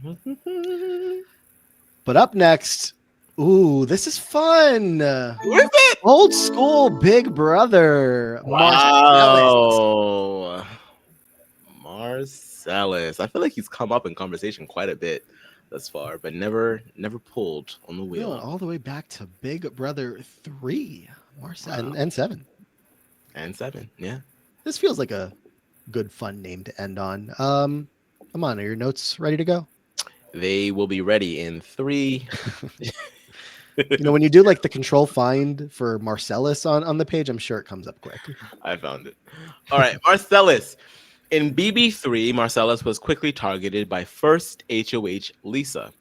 But up next, ooh, this is fun. Who is it? Old school Big Brother. Marcelas. Wow. Marcelas. I feel like he's come up in conversation quite a bit thus far, but never pulled on the wheel. Going all the way back to Big Brother 3. Marcelas Wow. and 7. And 7, yeah. This feels like a good fun name to end on. Aman, are your notes ready to go? They will be ready in 3. When you do like the control find for Marcelas on the page, I'm sure it comes up quick. I found it. All right, Marcelas. In BB3, Marcelas was quickly targeted by first HOH Lisa.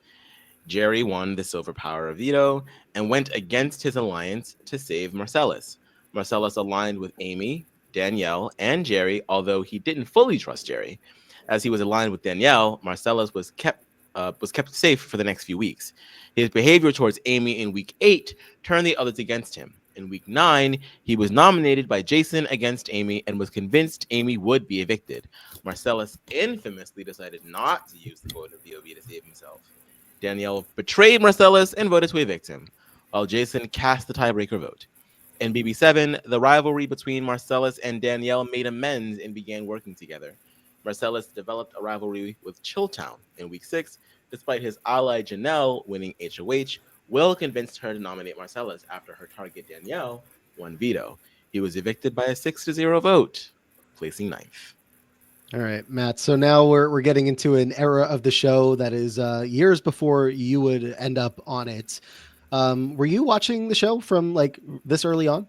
Jerry won the silver power of veto and went against his alliance to save Marcelas. Marcelas aligned with Amy, Danielle, and Jerry, although he didn't fully trust Jerry. As he was aligned with Danielle, Marcelas was kept safe for the next few weeks. His behavior towards Amy in week 8 turned the others against him. In week 9, he was nominated by Jason against Amy and was convinced Amy would be evicted. Marcelas infamously decided not to use the vote of VOV to save himself. Danielle betrayed Marcelas and voted to evict him, while Jason cast the tiebreaker vote. In BB7, the rivalry between Marcelas and Danielle made amends and began working together. Marcelas developed a rivalry with Chilltown. In week 6, despite his ally Janelle winning HOH, Will convinced her to nominate Marcelas after her target Danielle won veto. He was evicted by a 6-0 vote, placing 9th. All right, Matt. So now we're getting into an era of the show that is years before you would end up on it. Were you watching the show from like this early on?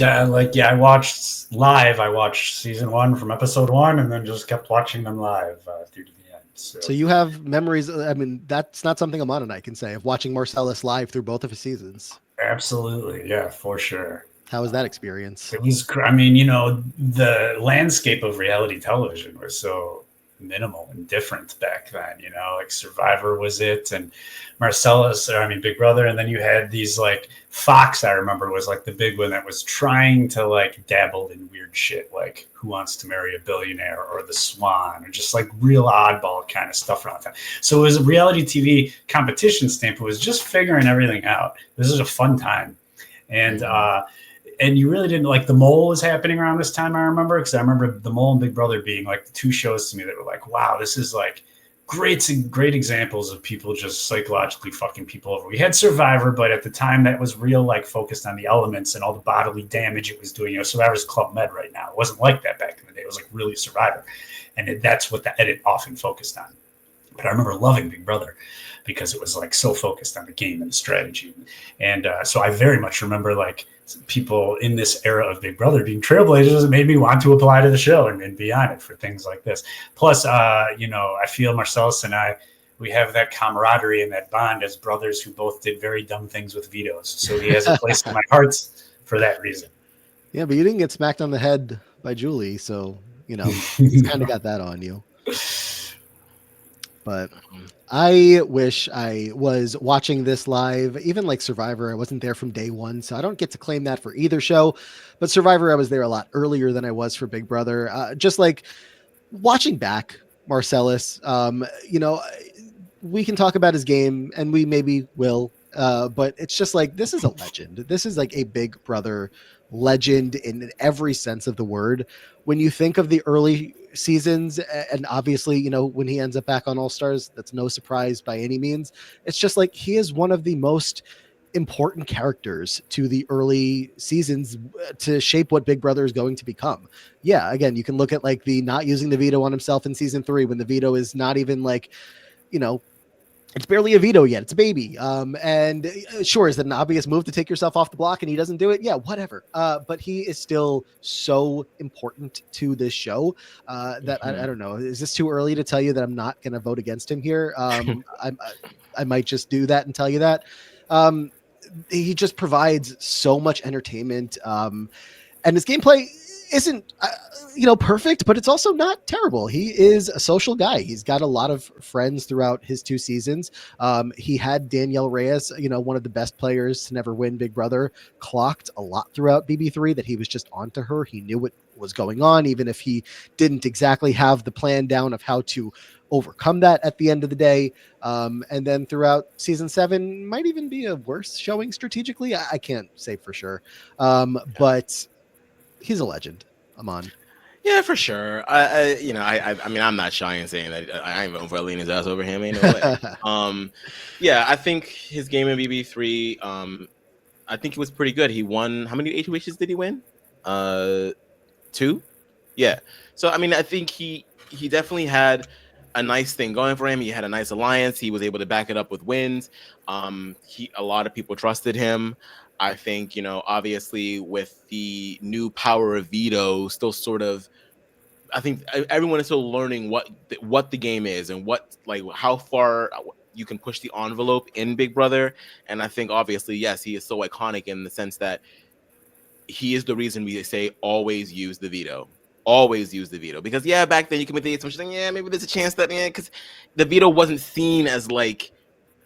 I watched live. I watched season 1 from episode 1, and then just kept watching them live through to the end. So you have memories. I mean, that's not something Aman and I can say of watching Marcelas live through both of his seasons. Absolutely, yeah, for sure. How was that experience? It was. I mean, the landscape of reality television was so minimal and different back then. Like Survivor was it, and Marcelas. Big Brother, and then you had these like Fox. I remember was like the big one that was trying to like dabble in weird shit, like Who Wants to Marry a Billionaire or The Swan, or just like real oddball kind of stuff around that. So it was a reality TV competition standpoint. It was just figuring everything out. This is a fun time, and you really didn't like The Mole was happening around this time. I remember because I remember The Mole and Big Brother being like the two shows to me that were like, wow, this is like great examples of people just psychologically fucking people over. We had Survivor, but at the time that was real, like focused on the elements and all the bodily damage it was doing. Survivor's Club Med right now. It wasn't like that back in the day. It was like really Survivor. And that's what the edit often focused on. But I remember loving Big Brother because it was like so focused on the game and the strategy. And so I very much remember like people in this era of Big Brother being trailblazers. It made me want to apply to the show and be on it for things like this. Plus, I feel Marcelas and we have that camaraderie and that bond as brothers who both did very dumb things with vetoes. So he has a place in my heart for that reason. Yeah, but you didn't get smacked on the head by Julie, so he's kind of got that on you. But I wish I was watching this live, even like Survivor. I wasn't there from day one, so I don't get to claim that for either show. But Survivor, I was there a lot earlier than I was for Big Brother. Just like watching back Marcelas, we can talk about his game, and we maybe will. But it's just like, this is a legend. This is like a Big Brother legend in every sense of the word. When you think of the early seasons, and obviously, when he ends up back on All Stars, that's no surprise by any means. It's just like, he is one of the most important characters to the early seasons to shape what Big Brother is going to become. Yeah, again, you can look at like the not using the veto on himself in season 3 when the veto is not even like, it's barely a veto yet. It's a baby. And sure, is that an obvious move to take yourself off the block and he doesn't do it? Yeah, whatever. But he is still so important to this show that I don't know. Is this too early to tell you that I'm not going to vote against him here? I might just do that and tell you that. He just provides so much entertainment. And his gameplay, isn't perfect, but it's also not terrible. He is a social guy. He's got a lot of friends throughout his 2 seasons. He had Danielle Reyes, one of the best players to never win Big Brother, clocked a lot throughout BB3 that he was just onto her. He knew what was going on, even if he didn't exactly have the plan down of how to overcome that at the end of the day. And then throughout season 7 might even be a worse showing strategically. I can't say for sure. But he's a legend, Aman. Yeah, for sure. I mean, I'm not shy in saying that I ain't voting for Elena's ass over him. Ain't no way. Yeah, I think his game in BB3, I think it was pretty good. He won. How many HOHs did he win? 2. Yeah. So I mean, I think he definitely had a nice thing going for him. He had a nice alliance. He was able to back it up with wins. A lot of people trusted him. I think, obviously with the new power of veto still sort of, I think everyone is still learning what the game is and how far you can push the envelope in Big Brother. And I think obviously, yes, he is so iconic in the sense that he is the reason we say always use the veto. Always use the veto. Because back then you can make the assumption, maybe there's a chance that, because the veto wasn't seen as like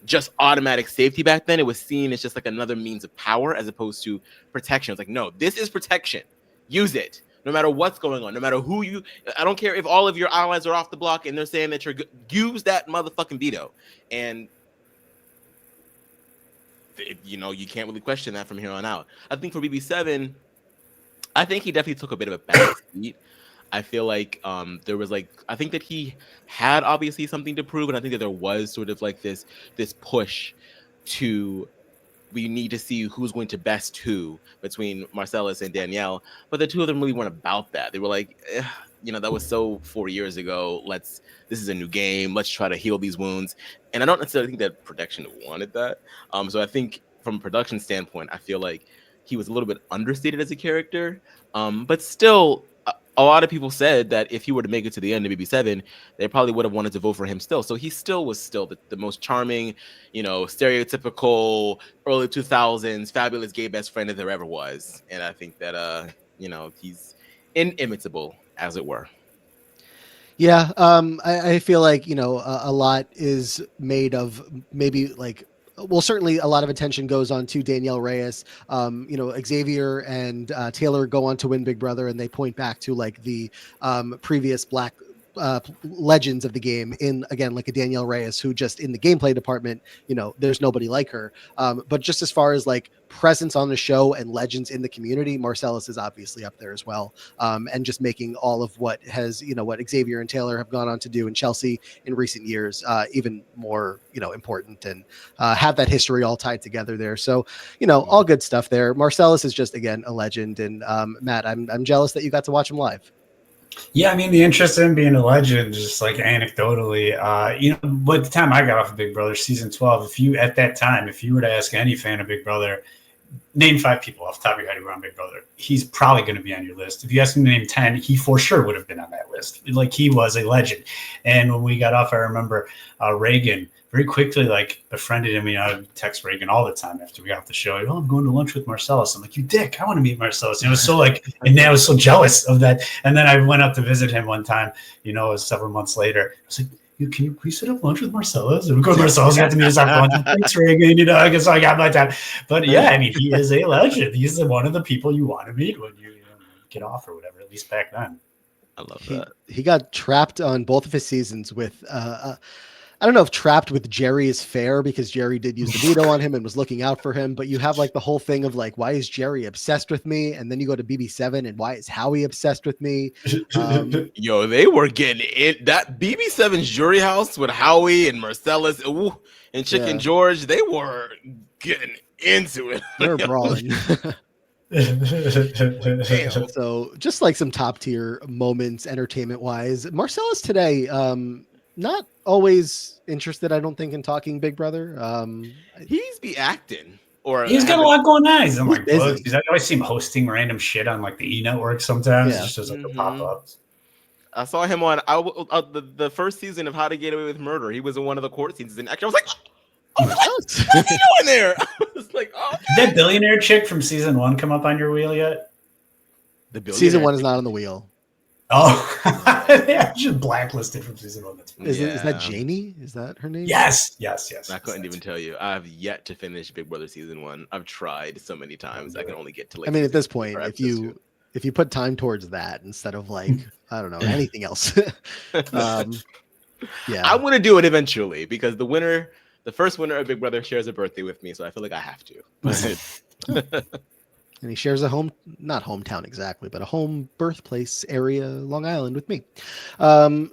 just automatic safety back then. It was seen as just like another means of power as opposed to protection. It's like, no, this is protection. Use it. No matter what's going on, no matter I don't care if all of your allies are off the block and they're saying that you're good, use that motherfucking veto. And you can't really question that from here on out. I think for BB7, I think he definitely took a bit of a back seat. I feel like there was I think that he had obviously something to prove, and I think that there was sort of like this push to, we need to see who's going to best who between Marcelas and Danielle, but the two of them really weren't about that. They were like, that was so 4 years ago. This is a new game. Let's try to heal these wounds. And I don't necessarily think that production wanted that. So I think from a production standpoint, I feel like he was a little bit understated as a character, but still. A lot of people said that if he were to make it to the end of BB7, they probably would have wanted to vote for him still. So he still was the most charming, stereotypical early 2000s fabulous gay best friend that there ever was. And I think that, he's inimitable, as it were. Yeah, I feel like, a lot is made of maybe certainly a lot of attention goes on to Danielle Reyes. Xavier and Taylor go on to win Big Brother, and they point back to the previous Black legends of the game in, again, like a Danielle Reyes, who just in the gameplay department, there's nobody like her. But just as far as presence on the show and legends in the community, Marcelas is obviously up there as well. And just making all of what has, what Xavier and Taylor have gone on to do in Chelsea in recent years, even more, important, and have that history all tied together there. So, all good stuff there. Marcelas is just, again, a legend. And Matt, I'm jealous that you got to watch him live. Yeah, I mean, the interest in being a legend, just anecdotally, by the time I got off of Big Brother season 12, if you were to ask any fan of Big Brother, name 5 people off the top of your head who were on Big Brother, he's probably going to be on your list. If you ask him to name 10, he for sure would have been on that list. He was a legend. And when we got off, I remember Reagan very quickly befriended him. I text Reagan all the time after we got off the show. I'm going to lunch with Marcelas. I'm like, you dick, I want to meet Marcelas. And it was so and I was so jealous of that. And then I went up to visit him one time, it was several months later. I was like, can you please sit up lunch with Marcelas? And we go to Marcelas, got to meet us at lunch. Thanks, Reagan. I guess I got my time. But yeah, I mean, he is a legend. He's one of the people you want to meet when you get off or whatever, at least back then. I love that. He got trapped on both of his seasons with I don't know if trapped with Jerry is fair, because Jerry did use the veto on him and was looking out for him. But you have the whole thing of why is Jerry obsessed with me? And then you go to BB7 and why is Howie obsessed with me? Yo, they were getting in that BB7's jury house with Howie and Marcelas and Chicken George. They were getting into it. They're brawling. So just some top tier moments, entertainment wise. Marcelas today, not always interested, I don't think, in talking Big Brother. He's be acting, or he's got a lot going on. He's on books. I always see him hosting random shit on the E Network sometimes. Yeah. It's just the pop-ups. I saw him on the first season of How to Get Away with Murder. He was in one of the court scenes, and actually I was like, what's he doing there? I was like, oh, okay. Did that billionaire chick from season 1 come up on your wheel yet? The billionaire. Season 1 is not on the wheel. Oh, yeah, just blacklisted from season 1. That's Is that Yeah. Jamie? Is that her name? yes. I couldn't even tell you. I have yet to finish Big Brother season 1. I've tried so many times. I can only get to like. I mean, at season this 2 point, or if episode you put time towards that instead of like I don't know anything else, 2. yeah, I'm gonna do it eventually because the first winner of Big Brother shares a birthday with me, so I feel like I have to. But and he shares a not hometown exactly, but a home birthplace area, Long Island, with me.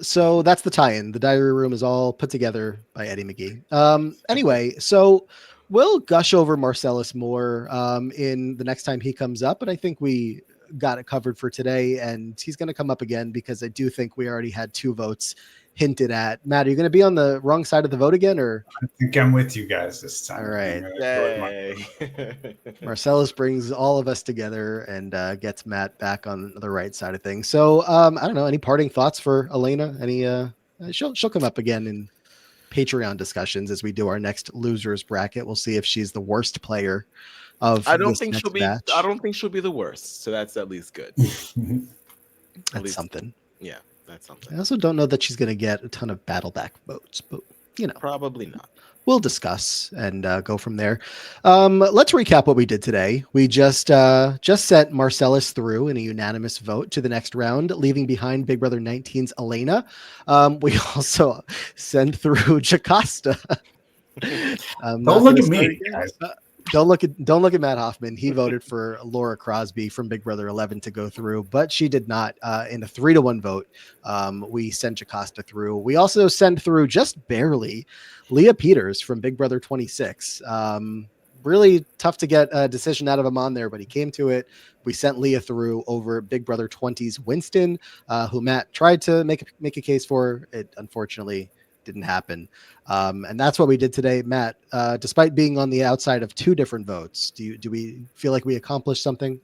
So that's the tie-in. The diary room is all put together by Eddie McGee. Anyway, so we'll gush over Marcelas more in the next time he comes up, but I think we got it covered for today, and he's going to come up again because I do think we already had 2 votes hinted at. Matt, are you going to be on the wrong side of the vote again, or? I think I'm with you guys this time. All right. yay. Marcellus brings all of us together and gets Matt back on the right side of things. So I don't know, any parting thoughts for Elena? She'll come up again in Patreon discussions as we do our next losers bracket. We'll see if she's the worst player of I don't this think next she'll be. batch. I don't think she'll be the worst. So that's at least good. That's least- something. Yeah, that's something. I also don't know that she's going to get a ton of battle back votes, but Probably not. we'll discuss and go from there. Let's recap what we did today. We just sent Marcellus through in a unanimous vote to the next round, leaving behind Big Brother 19's Elena. We also sent through Jaca. Don't look at me, guys. Don't look at Matt Hoffman. He voted for Laura Crosby from Big Brother 11 to go through, but she did not. In a 3-1 vote, we sent Jaca through. We also sent through just barely Leah Peters from Big Brother 26. Really tough to get a decision out of him on there, but he came to it. We sent Leah through over Big Brother 20's Winston, who Matt tried to make a case for. It unfortunately didn't happen. And that's what we did today, Matt. Despite being on the outside of 2 different votes, do we feel like we accomplished something?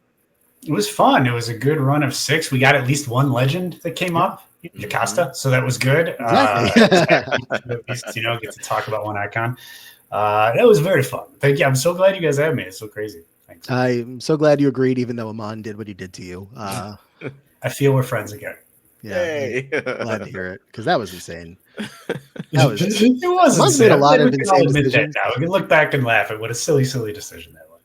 It was fun. It was a good run of 6. We got at least one legend that came up, Jaca, so that was good. Exactly. At least, get to talk about one icon. It was very fun. Thank you. I'm so glad you guys have me. It's so crazy. Thanks. I'm so glad you agreed, even though Aman did what he did to you. I feel we're friends again. Yeah, Yay. glad to hear it because that was insane. It was Aman's made a lot of insane decisions. decisions. Now. We can look back and laugh at what a silly decision that was.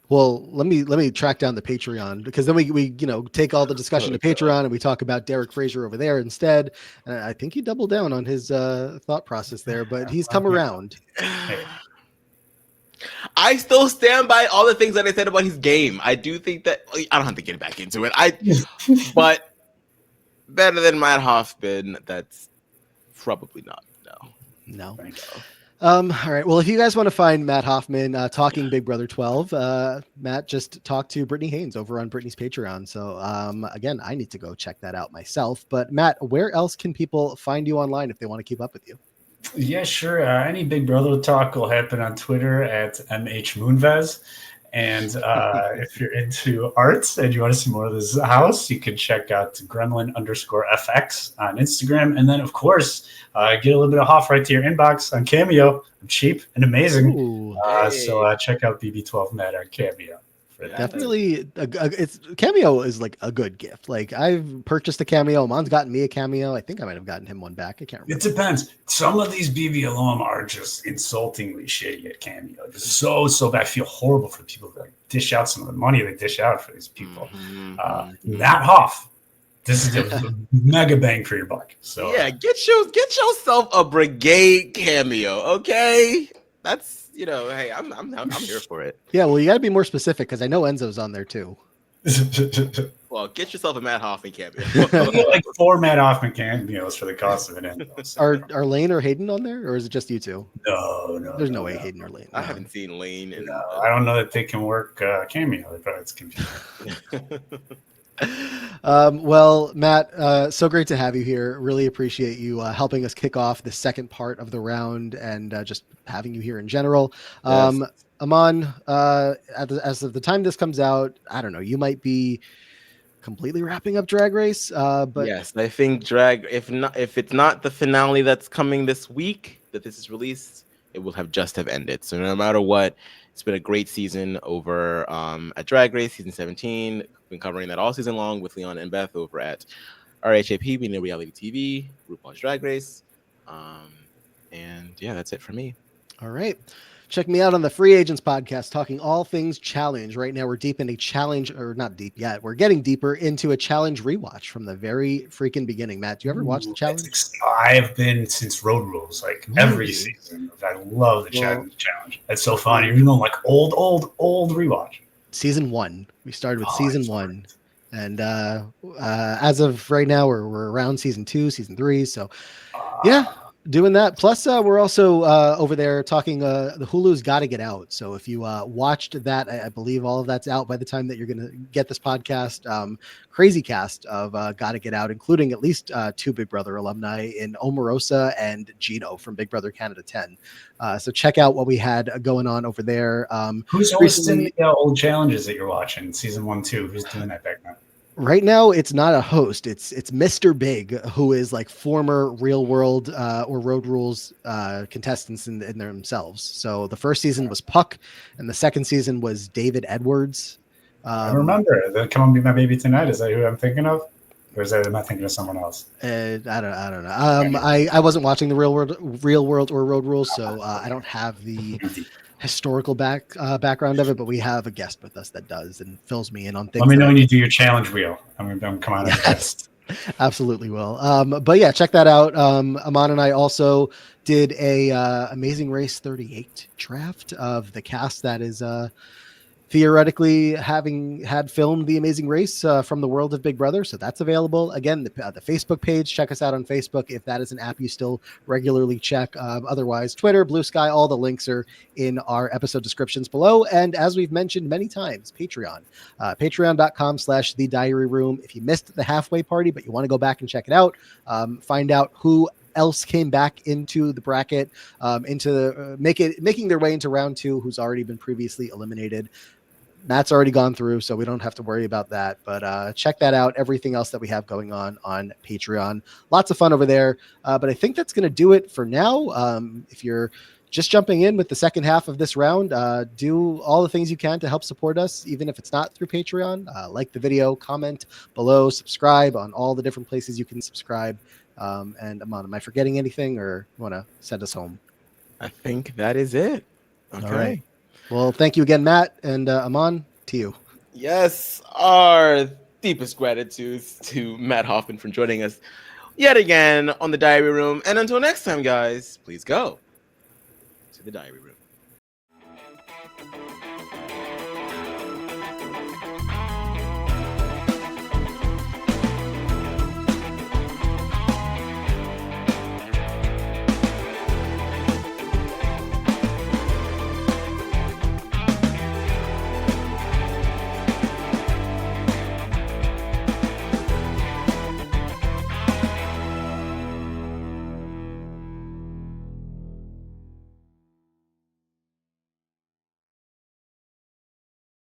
Well, let me track down the Patreon because then we take all the discussion to Patreon and we talk about Derek Fraser over there instead. And I think he doubled down on his thought process there, but he's come around. Hey. I still stand by all the things that I said about his game. I do think that I don't have to get back into it. But better than Matt Hoffman, that's probably not. No. Thank you. All right. Well, if you guys want to find Matt Hoffman talking Big Brother 12, Matt just talked to Brittany Haynes over on Brittany's Patreon. So again, I need to go check that out myself. But Matt, where else can people find you online if they want to keep up with you? Yeah, sure. Any Big Brother talk will happen on Twitter at MHMoonvez. And if you're into arts and you want to see more of this house, you can check out gremlin_FX on Instagram. And then, of course, get a little bit of Hoff right to your inbox on Cameo. I'm cheap and amazing. Ooh, So check out BB12 Matt on Cameo. definitely, it's Cameo is like a good gift. Like I've purchased a Cameo. Aman's gotten me a Cameo. I think I might have gotten him one back. I can't remember. It depends. Some of these BB alum are just insultingly shitty at Cameo. Just so bad. I feel horrible for people that dish out some of the money they dish out for these people. Matt Hoff. This is a mega bang for your buck. So yeah, get yourself a brigade Cameo, okay? That's hey, I'm here for it. Yeah, well, you got to be more specific because I know Enzo's on there too. Well, get yourself a Matt Hoffman Cameo. You get like 4 Matt Hoffman cameos for the cost of an Enzo. So, Are Lane or Hayden on there, or is it just you two? No. There's no way Hayden or Lane. I haven't seen Lane and I don't know that they can work Cameo. It's confusing. Well, Matt, so great to have you here. Really appreciate you helping us kick off the second part of the round and just having you here in general. Yes. Aman, as of the time this comes out, I don't know, you might be completely wrapping up Drag Race. But yes, I think if it's not the finale that's coming this week that this is released, it will have just have ended. So no matter what, it's been a great season over at Drag Race season 17. Been covering that all season long with Leon and Beth over at RHAP, being a reality TV, RuPaul's Drag Race. And yeah, that's it for me. All right. Check me out on the Free Agents podcast, talking all things challenge. Right now, we're deep in a challenge, or not deep yet. We're getting deeper into a challenge rewatch from the very freaking beginning. Matt, do you ever watch the challenge? I've been since Road Rules, like every season. I love the challenge. It's so fun. Even though like old rewatch. Season 1. We started with season 1. And as of right now, we're around season 2, season 3. So yeah, doing that. Plus, we're also over there talking the Hulu's Got to Get Out. So if you watched that, I believe all of that's out by the time that you're going to get this podcast. Crazy cast of Got to Get Out, including at least 2 Big Brother alumni in Omarosa and Gino from Big Brother Canada 10. So check out what we had going on over there. Who's hosting the old challenges that you're watching? Season 1, 2. Who's doing that back now? Right now, it's not a host. It's Mr. Big, who is like former Real World or Road Rules contestants in themselves. So the first season was Puck, and the second season was David Edwards. I remember the "Come on, Be My Baby Tonight." Is that who I'm thinking of, or am I thinking of someone else? I don't know. I wasn't watching the Real World or Road Rules, so I don't have the historical background of it, but we have a guest with us that does and fills me in on things. Let me know when you do your challenge wheel. I'm come on. Yes, absolutely will. But yeah, check that out. Aman and I also did a Amazing Race 38 draft of the cast that is theoretically having had filmed The Amazing Race from the world of Big Brother. So that's available. Again, the Facebook page. Check us out on Facebook if that is an app you still regularly check. Otherwise, Twitter, Blue Sky, all the links are in our episode descriptions below. And as we've mentioned many times, Patreon. Patreon.com/The Diary Room. If you missed the halfway party, but you want to go back and check it out, find out who else came back into the bracket, making their way into round 2, who's already been previously eliminated. Matt's already gone through, so we don't have to worry about that. But check that out. Everything else that we have going on Patreon. Lots of fun over there. But I think that's going to do it for now. If you're just jumping in with the second half of this round, do all the things you can to help support us, even if it's not through Patreon. Like the video, comment below, subscribe on all the different places you can subscribe. And Aman, am I forgetting anything, or you want to send us home? I think that is it. Okay. All right. Well, thank you again, Matt, and Aman, to you. Yes, our deepest gratitude to Matt Hoffman for joining us yet again on the Diary Room. And until next time, guys, please go to the Diary Room.